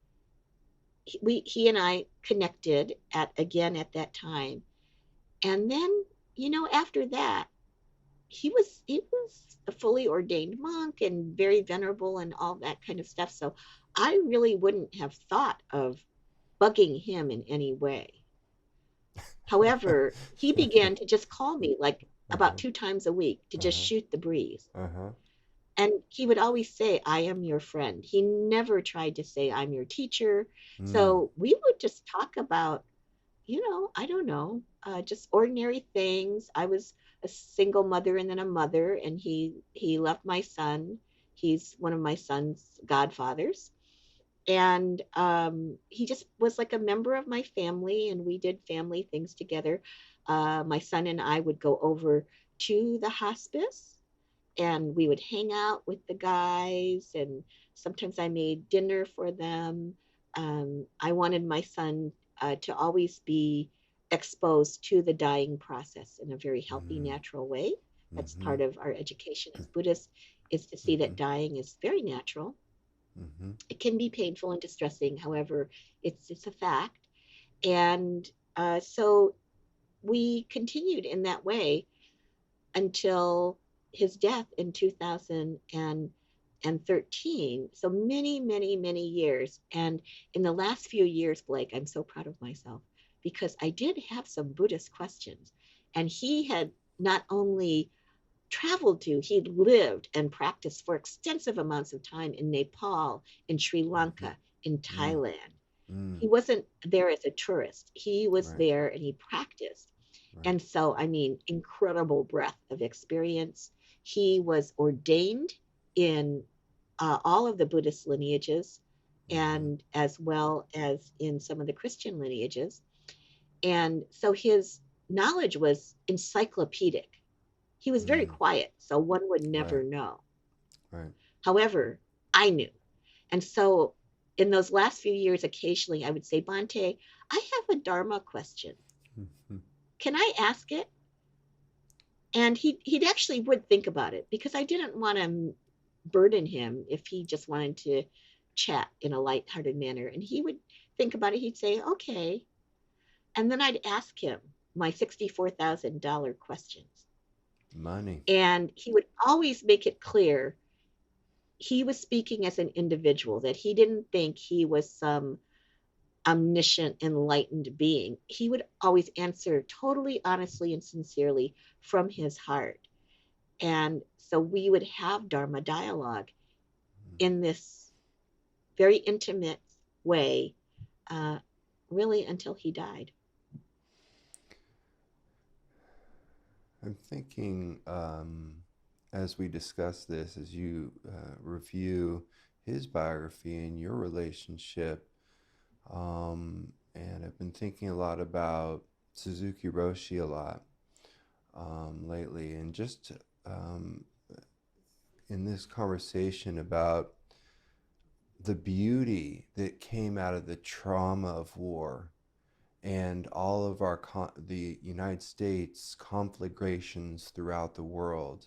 and I connected at again at that time, and then after that he was a fully ordained monk and very venerable and all that kind of stuff. So I really wouldn't have thought of bugging him in any way. However, he began to just call me like about Uh-huh. 2 times a week to just Uh-huh. shoot the breeze. Uh-huh. And he would always say, I am your friend. He never tried to say, I'm your teacher. Mm. So we would just talk about, I don't know, just ordinary things. I was a single mother and then a mother, and he left my son. He's one of my son's godfathers, and he just was like a member of my family, and we did family things together. My son and I would go over to the hospice, and we would hang out with the guys, and sometimes I made dinner for them. I wanted my son to always be exposed to the dying process in a very healthy, Mm. natural way. That's Mm-hmm. part of our education as Buddhists, is to see Mm-hmm. that dying is very natural. Mm-hmm. It can be painful and distressing, however, it's a fact. And so we continued in that way until his death in 2013. So many, many, many years. And in the last few years, Blake, I'm so proud of myself because I did have some Buddhist questions. And he had not only traveled to, he lived and practiced for extensive amounts of time in Nepal, in Sri Mm-hmm. Lanka, in Mm. Thailand. Mm. He wasn't there as a tourist. He was Right. there and he practiced. Right. And so, I mean, incredible breadth of experience. He was ordained in all of the Buddhist lineages Mm-hmm. and as well as in some of the Christian lineages. And so his knowledge was encyclopedic. He was very Mm. quiet, so one would Right. never know. Right. However, I knew. And so in those last few years, occasionally I would say, Bante, I have a Dharma question. Mm-hmm. Can I ask it? And he'd actually would think about it because I didn't want to burden him if he just wanted to chat in a lighthearted manner. And he would think about it. He'd say, okay. And then I'd ask him my $64,000 questions. Money. And he would always make it clear he was speaking as an individual, that he didn't think he was some omniscient, enlightened being. He would always answer totally honestly and sincerely from his heart. And so we would have Dharma dialogue in this very intimate way, uh, really until he died. I'm thinking, as we discuss this, as you review his biography and your relationship, and I've been thinking a lot about Suzuki Roshi a lot lately, and just um, in this conversation about the beauty that came out of the trauma of war and all of the United States conflagrations throughout the world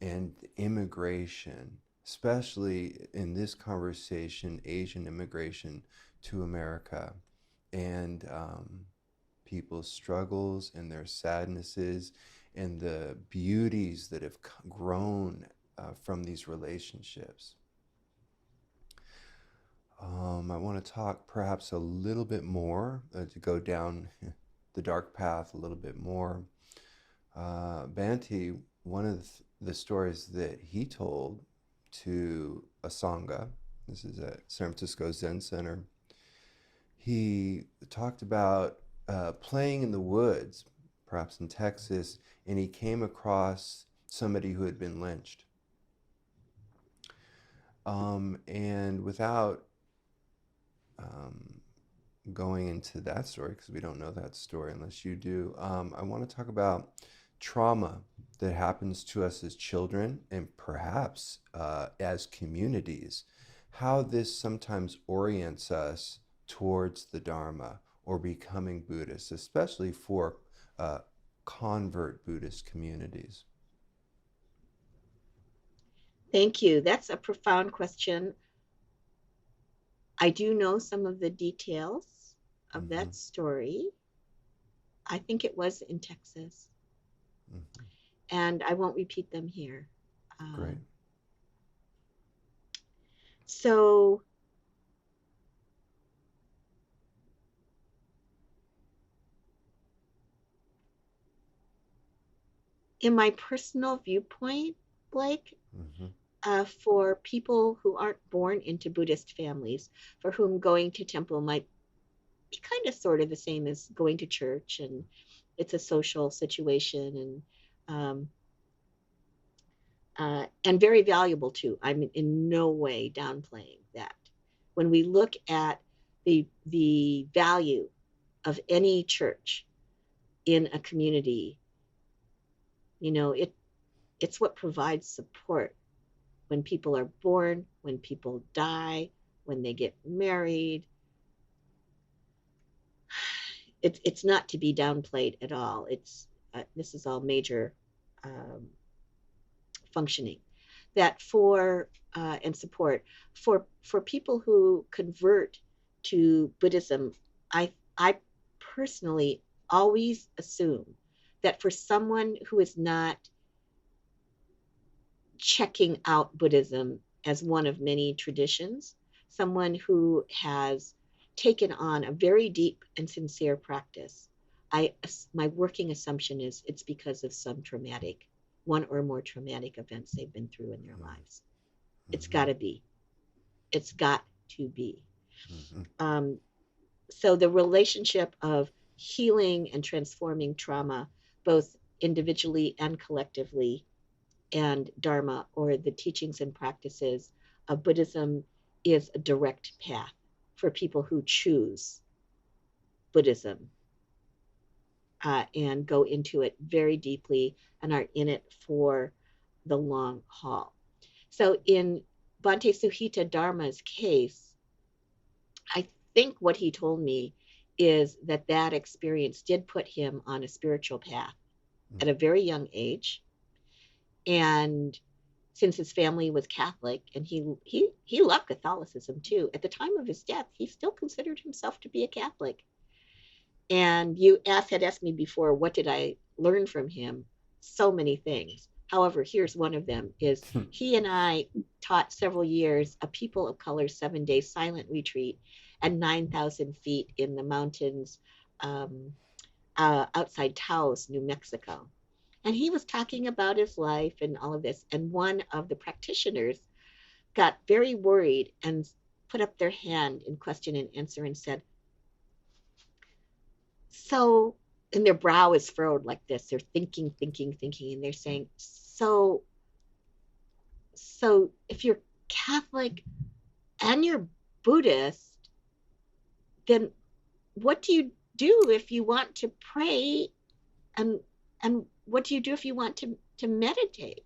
and immigration, especially in this conversation, Asian immigration to America, and people's struggles and their sadnesses and the beauties that have grown from these relationships. I want to talk perhaps a little bit more to go down the dark path a little bit more. Banti, one of the stories that he told to a Sangha, this is at San Francisco Zen Center, he talked about playing in the woods, perhaps in Texas, and he came across somebody who had been lynched. And without um, going into that story, because we don't know that story unless you do, I want to talk about trauma that happens to us as children and perhaps as communities, how this sometimes orients us towards the Dharma or becoming Buddhists, especially for uh, convert Buddhist communities. Thank you. That's a profound question. I do know some of the details of Mm-hmm. that story. I think it was in Texas, Mm-hmm. and I won't repeat them here. Great. Um, so, in my personal viewpoint, Blake, Mm-hmm. for people who aren't born into Buddhist families, for whom going to temple might be kind of sort of the same as going to church, and it's a social situation, um, and very valuable too. I'm in no way downplaying that. When we look at the value of any church in a community, it's what provides support when people are born, when people die, when they get married. It's not to be downplayed at all. It's This is all major um, functioning. That for and support for people who convert to Buddhism, I personally always assume that for someone who is not checking out Buddhism as one of many traditions, someone who has taken on a very deep and sincere practice, my working assumption is it's because of some traumatic, one or more traumatic events they've been through in their lives. It's Mm-hmm. got to be. It's got to be. Mm-hmm. Um, so the relationship of healing and transforming trauma, both individually and collectively, and Dharma, or the teachings and practices of Buddhism, is a direct path for people who choose Buddhism and go into it very deeply and are in it for the long haul. So in Bhante Suhita Dharma's case, I think what he told me is that that experience did put him on a spiritual path at a very young age. And since his family was Catholic, and he loved Catholicism too. At the time of his death, he still considered himself to be a Catholic. And had asked me before, what did I learn from him? So many things. However, here's one of them: is Mm-hmm. he and I taught several years a people of color 7-day silent retreat at 9,000 feet in the mountains um, outside Taos, New Mexico. And he was talking about his life and all of this. And one of the practitioners got very worried and put up their hand in question and answer and said, so, and their brow is furrowed like this. They're thinking, thinking, thinking, and they're saying, so if you're Catholic and you're Buddhist, then what do you do if you want to pray, and what do you do if you want to meditate?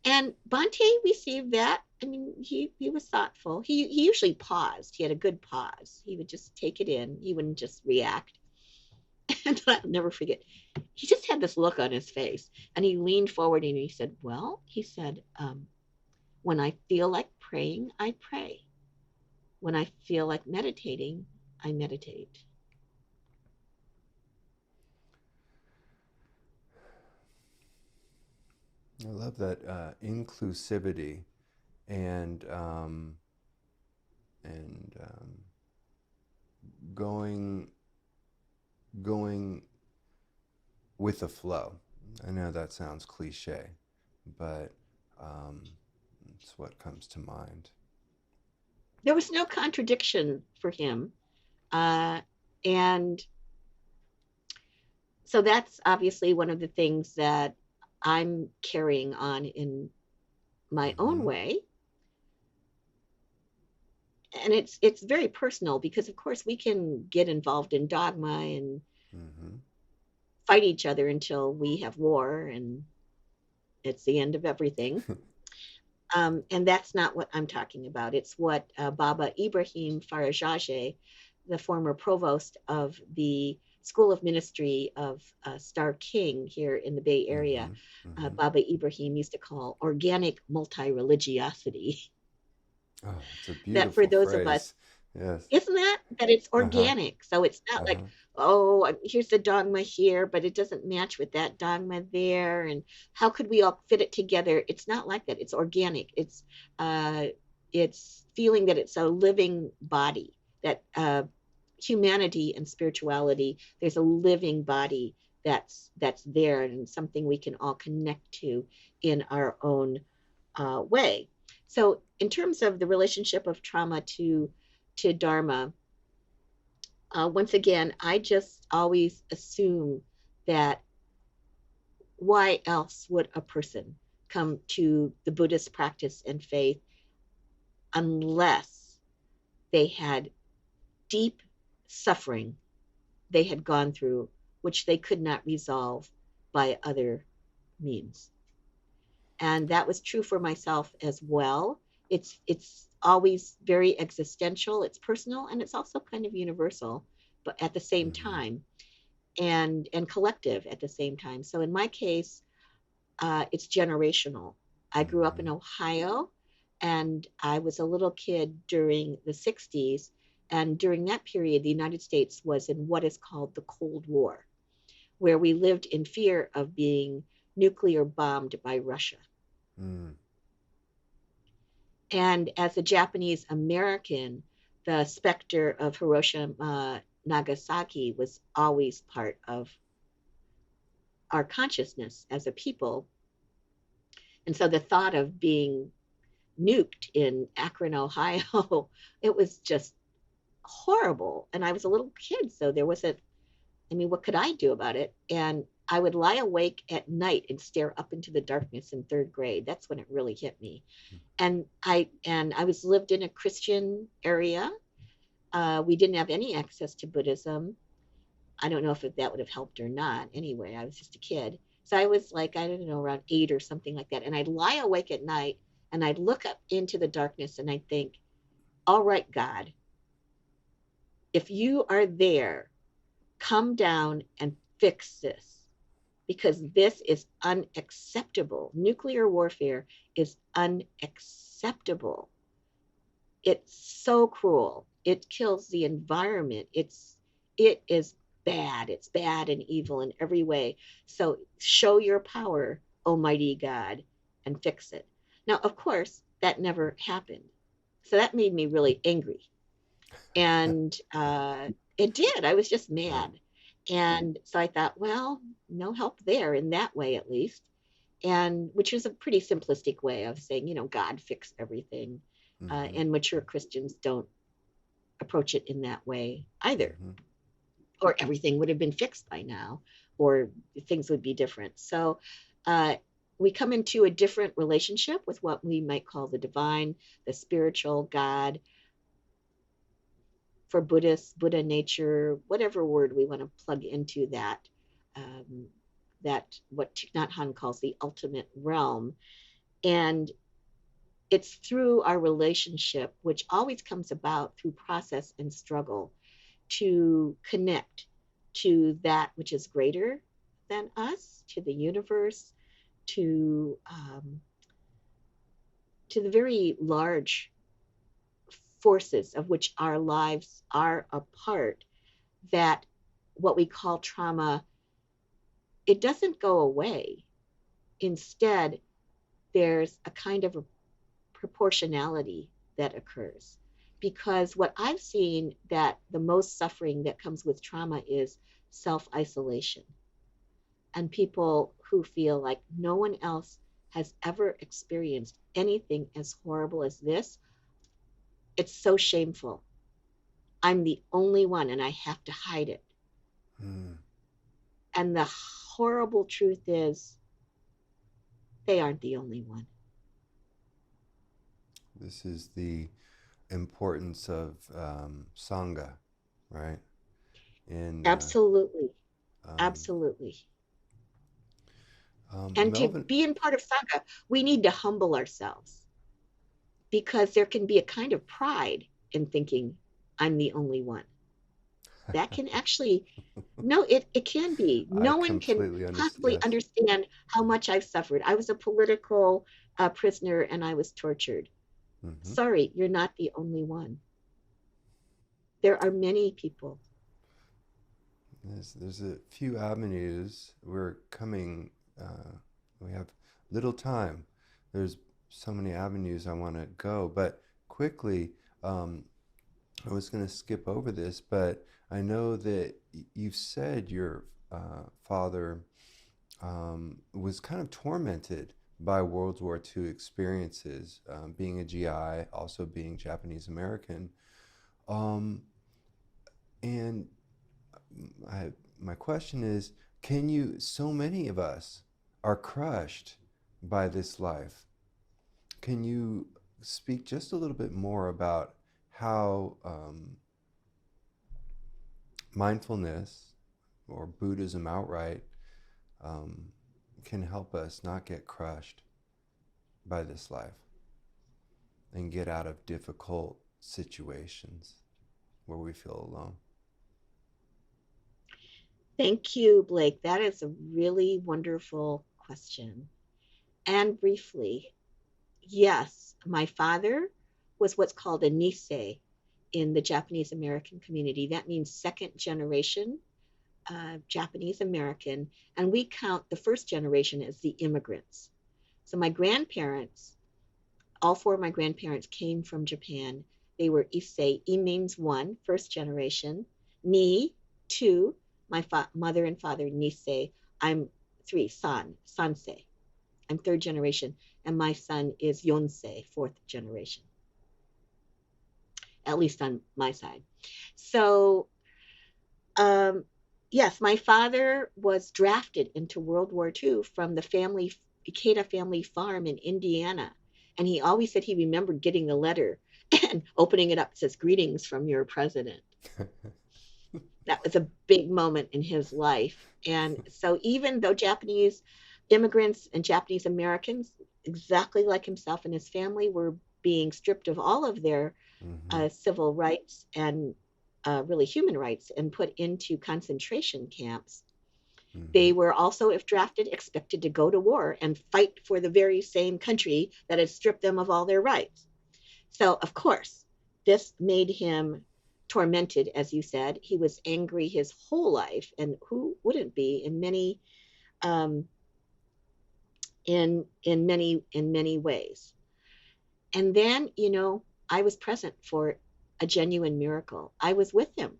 And Bante received that. I mean, he was thoughtful. He usually paused. He had a good pause. He would just take it in. He wouldn't just react. And I'll never forget. He just had this look on his face, and he leaned forward and he said, "Well," he said, "when I feel like praying, I pray. When I feel like meditating, I meditate." I love that inclusivity and and going going with the flow. I know that sounds cliche, but um, it's what comes to mind. There was no contradiction for him, uh, and so that's obviously one of the things that I'm carrying on in my own Mm-hmm. way. And it's very personal, because of course we can get involved in dogma and Mm-hmm. fight each other until we have war and it's the end of everything. And that's not what I'm talking about. It's what Baba Ibrahim Farajaje, the former provost of the school of ministry of Star King here in the Bay Area, Mm-hmm. Mm-hmm. Baba Ibrahim used to call organic multi-religiosity. Oh, it's a That for beautiful those of us, phrase. Yes. isn't that it's Uh-huh. organic. So it's not like, Uh-huh. oh, here's the dogma here, but it doesn't match with that dogma there. And how could we all fit it together? It's not like that. It's organic. Uh, it's feeling that it's a living body, that humanity and spirituality, there's a living body that's there and something we can all connect to in our own way. So, in terms of the relationship of trauma to Dharma, once again, I just always assume that why else would a person come to the Buddhist practice and faith unless they had deep suffering they had gone through, which they could not resolve by other means. And that was true for myself as well. It's always very existential, it's personal, and it's also kind of universal, but at the same Mm-hmm. time, and collective at the same time. So in my case, it's generational. I grew up Mm-hmm. in Ohio, and I was a little kid during the 60s. And during that period, the United States was in what is called the Cold War, where we lived in fear of being nuclear bombed by Russia. Mm. And as a Japanese American, the specter of Hiroshima, Nagasaki was always part of our consciousness as a people. And so the thought of being nuked in Akron, Ohio, it was just horrible. And I was a little kid, so there wasn't, I mean, what could I do about it? And I would lie awake at night and stare up into the darkness in third grade. That's when it really hit me. And I was lived in a Christian area. We didn't have any access to Buddhism. I don't know if that would have helped or not. Anyway, I was just a kid. So I was like, I don't know, around 8 or something like that. And I'd lie awake at night and I'd look up into the darkness and I'd think, all right, God, if you are there, come down and fix this because this is unacceptable. Nuclear warfare is unacceptable. It's so cruel. It kills the environment. It is bad. It's bad and evil in every way. So show your power, Almighty God, and fix it. Now, of course, that never happened. So that made me really angry. And it did. I was just Right. mad. And so I thought, well, no help there in that way, at least. And which is a pretty simplistic way of saying, God fix everything. Mm-hmm. And mature Christians don't approach it in that way either, Mm-hmm. or everything would have been fixed by now, or things would be different. So uh, we come into a different relationship with what we might call the divine, the spiritual, God, for Buddhists, Buddha nature, whatever word we want to plug into that. Um, that what Thich Nhat Hanh calls the ultimate realm. And it's through our relationship, which always comes about through process and struggle, to connect to that which is greater than us, to the universe, to the very large forces of which our lives are a part. That what we call trauma, it doesn't go away. Instead, there's a kind of a proportionality that occurs. Because what I've seen that the most suffering that comes with trauma is self isolation. And people who feel like no one else has ever experienced anything as horrible as this, it's so shameful. I'm the only one and I have to hide it. Mm. And the horrible truth is, they aren't the only one. This is the importance of Sangha, right? And Absolutely. um, Absolutely. And to Melvin, be in part of Sangha, we need to humble ourselves because there can be a kind of pride in thinking I'm the only one. That can actually, no, it can be. I No one can completely understand. possibly Yes. understand how much I've suffered. I was a political prisoner and I was tortured. Hmm. Sorry, you're not the only one. There are many people. There's a few avenues. We're coming, we have little time. There's so many avenues I want to go, but quickly, um, I was going to skip over this, but I know that you've said your father was kind of tormented by World War II experiences, being a GI, also being Japanese American. Um, and my question is, so many of us are crushed by this life. Can you speak just a little bit more about how mindfulness or Buddhism outright um, can help us not get crushed by this life and get out of difficult situations where we feel alone? Thank you, Blake. That is a really wonderful question. And briefly, yes, my father was what's called a Nisei in the Japanese American community. That means second generation Japanese American, and we count the first generation as the immigrants. So my grandparents, all four of my grandparents came from Japan. They were Issei. I means one, first generation. Ni, two. My mother and father, Nisei. I'm three, Sansei. I'm third generation. And my son is Yonsei, fourth generation, at least on my side. So, um, yes, my father was drafted into World War II from the family Ikeda family farm in Indiana. And he always said he remembered getting the letter and opening it up. It says, "Greetings from your president." That was a big moment in his life. And so, even though Japanese immigrants and Japanese Americans, exactly like himself and his family, were being stripped of all of their Hmm. civil rights and really human rights and put into concentration camps, Hmm. they were also, if drafted, expected to go to war and fight for the very same country that had stripped them of all their rights. So, of course, this made him tormented, as you said. He was angry his whole life, and who wouldn't be um, in many ways. And then, I was present for a genuine miracle. I was with him,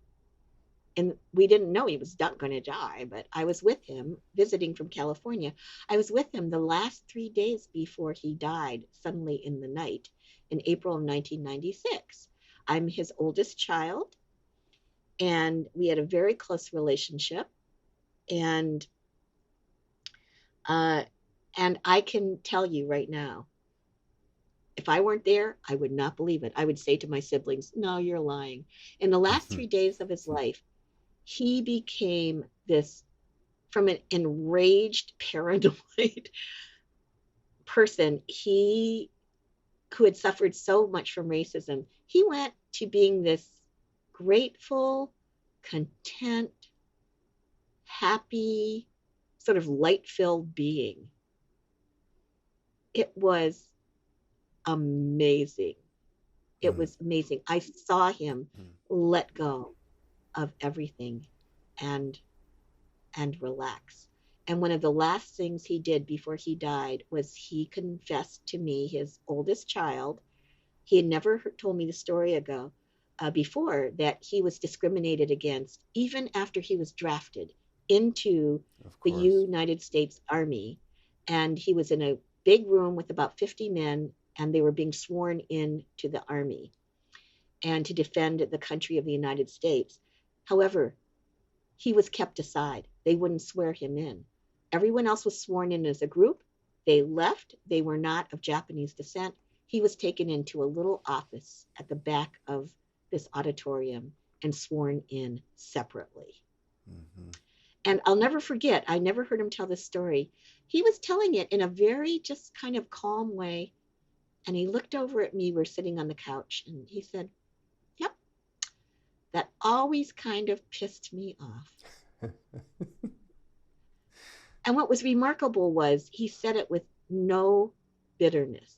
and we didn't know he was not going to die, but I was with him visiting from California. I was with him the last 3 days before he died suddenly in the night in April of 1996. I'm his oldest child, and we had a very close relationship. And uh, and I can tell you right now, if I weren't there, I would not believe it. I would say to my siblings, "No, you're lying." In the last 3 days of his life, he became this, from an enraged, paranoid person, he who had suffered so much from racism, he went to being this grateful, content, happy, sort of light filled being. It was amazing. It was amazing. I saw him let go of everything and relax. And one of the last things he did before he died was he confessed to me, his oldest child. He had never told me the story before, that he was discriminated against even after he was drafted into Of the course. United States Army. And he was in a big room with about 50 men, and they were being sworn in to the Army and to defend the country of the United States. However, he was kept aside. They wouldn't swear him in. Everyone else was sworn in as a group. They left. They were not of Japanese descent. He was taken into a little office at the back of this auditorium and sworn in separately. Hmm. And I'll never forget, I never heard him tell this story. He was telling it in a very just kind of calm way. And he looked over at me. We're sitting on the couch, and he said, "Yep, that always kind of pissed me off. And what was remarkable was he said it with no bitterness.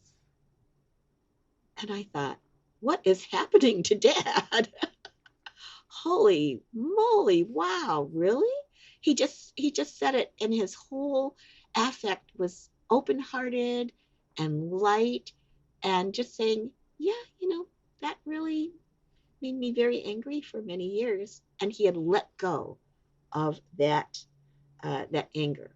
And I thought, what is happening to Dad? Holy moly, wow, really? He just said it, and his whole affect was open-hearted and light, and just saying, yeah, that really made me very angry for many years. And he had let go of that anger.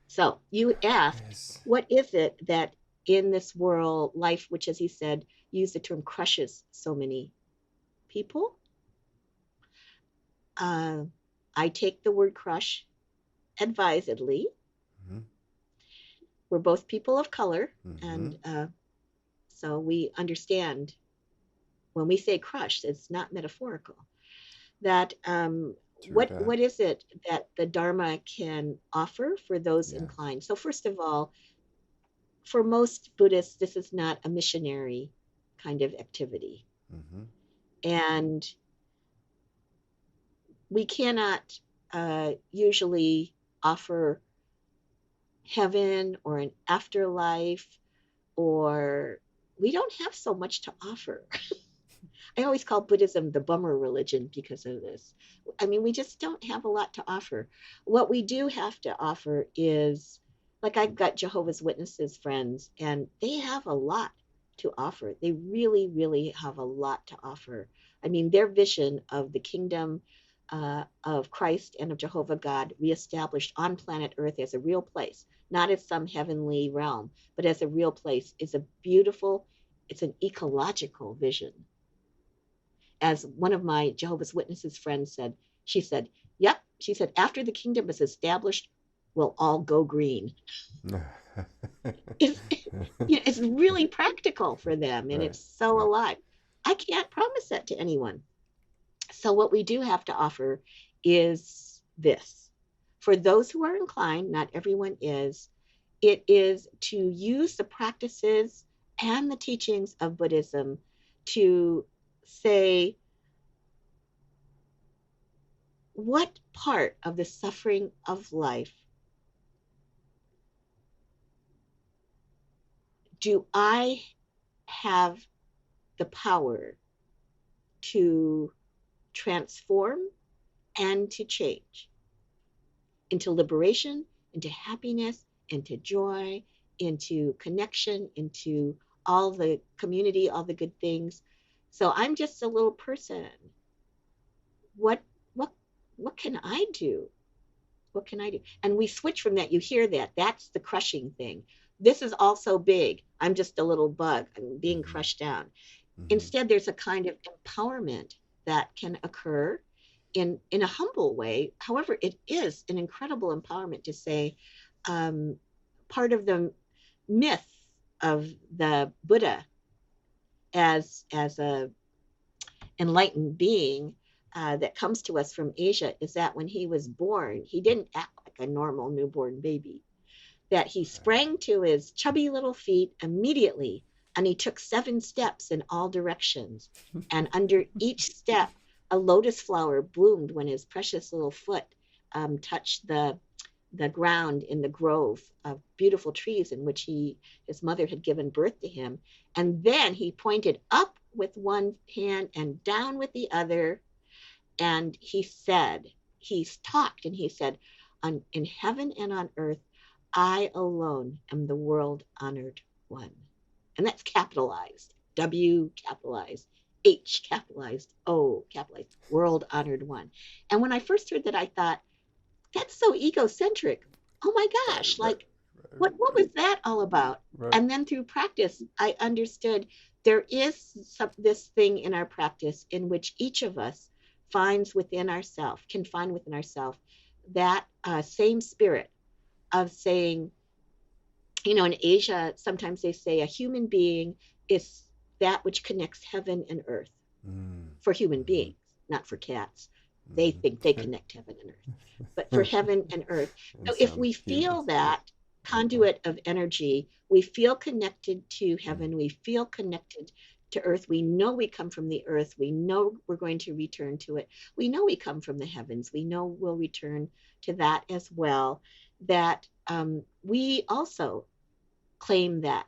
So you asked, Yes. what is it that in this world, life, which, as he said, used the term crushes so many people? Uh, I take the word crush advisedly. Mm-hmm. We're both people of color, Mm-hmm. and so we understand when we say crush, it's not metaphorical. That True what that. what is it that the Dharma can offer for those Yes. inclined? So first of all, for most Buddhists, this is not a missionary kind of activity, Mm-hmm. and we cannot usually offer heaven or an afterlife, or we don't have so much to offer. I always call Buddhism the bummer religion because of this. I mean, we just don't have a lot to offer. What we do have to offer is, like, I've got Jehovah's Witnesses friends, and they have a lot to offer. They really, really have a lot to offer. I mean, their vision of the kingdom of Christ and of Jehovah God reestablished on planet Earth as a real place, not as some heavenly realm, but as a real place, is a beautiful, it's an ecological vision. As one of my Jehovah's Witnesses friends said, she said, yep, she said, after the kingdom is established, we'll all go green. It's, it's really practical for them, and Right. it's so Right. alive. I can't promise that to anyone. So, what we do have to offer is this. For those who are inclined, not everyone is, it is to use the practices and the teachings of Buddhism to say, what part of the suffering of life do I have the power to transform and to change into liberation, into happiness, into joy, into connection, into all the community, all the good things? So I'm just a little person. What what what can I do? What can I do? And we switch from that. You hear that. That's the crushing thing. This is also big. I'm just a little bug. I'm being Mm-hmm. crushed down. Mm-hmm. Instead, there's a kind of empowerment that can occur in a humble way. However, it is an incredible empowerment to say, um, part of the myth of the Buddha as a enlightened being that comes to us from Asia is that when he was born, he didn't act like a normal newborn baby, that he sprang to his chubby little feet immediately, and he took 7 steps in all directions. And under each step, a lotus flower bloomed when his precious little foot touched the ground in the grove of beautiful trees in which his mother had given birth to him. And then he pointed up with one hand and down with the other, and he talked, and he said, in heaven and on earth, I alone am the world honored one. And that's capitalized. W capitalized, H capitalized, O capitalized, world honored one. And when I first heard that, I thought, that's so egocentric. Oh my Right. gosh, Right. like, what was that all about? Right. And then through practice, I understood there is this thing in our practice in which each of us can find within ourselves that same spirit of saying, in Asia, sometimes they say a human being is that which connects heaven and earth for human Mm-hmm. beings, not for cats. They think they Mm-hmm. connect heaven and earth, but for heaven and earth. And So if some we humans. feel that Uh-huh. conduit of energy, we feel connected to heaven, we feel connected to earth. We know we come from the earth. We know we're going to return to it. We know we come from the heavens. We know we'll return to that as well. That we also claim that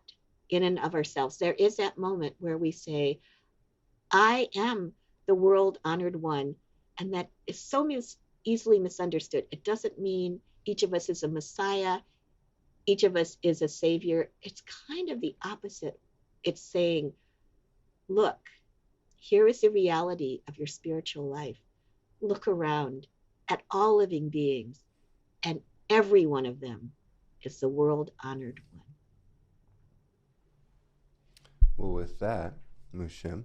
in and of ourselves. There is that moment where we say, I am the world honored one. And that is so easily misunderstood. It doesn't mean each of us is a Messiah, each of us is a savior. It's kind of the opposite. It's saying, look, here is the reality of your spiritual life. Look around at all living beings, and every one of them is the world honored one. Well, with that, Mushim,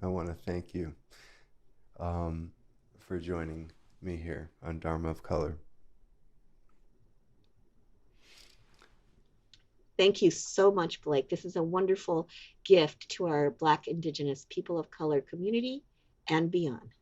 I want to thank you for joining me here on Dharma of Color. Thank you so much, Blake. This is a wonderful gift to our Black, Indigenous, people of color community and beyond.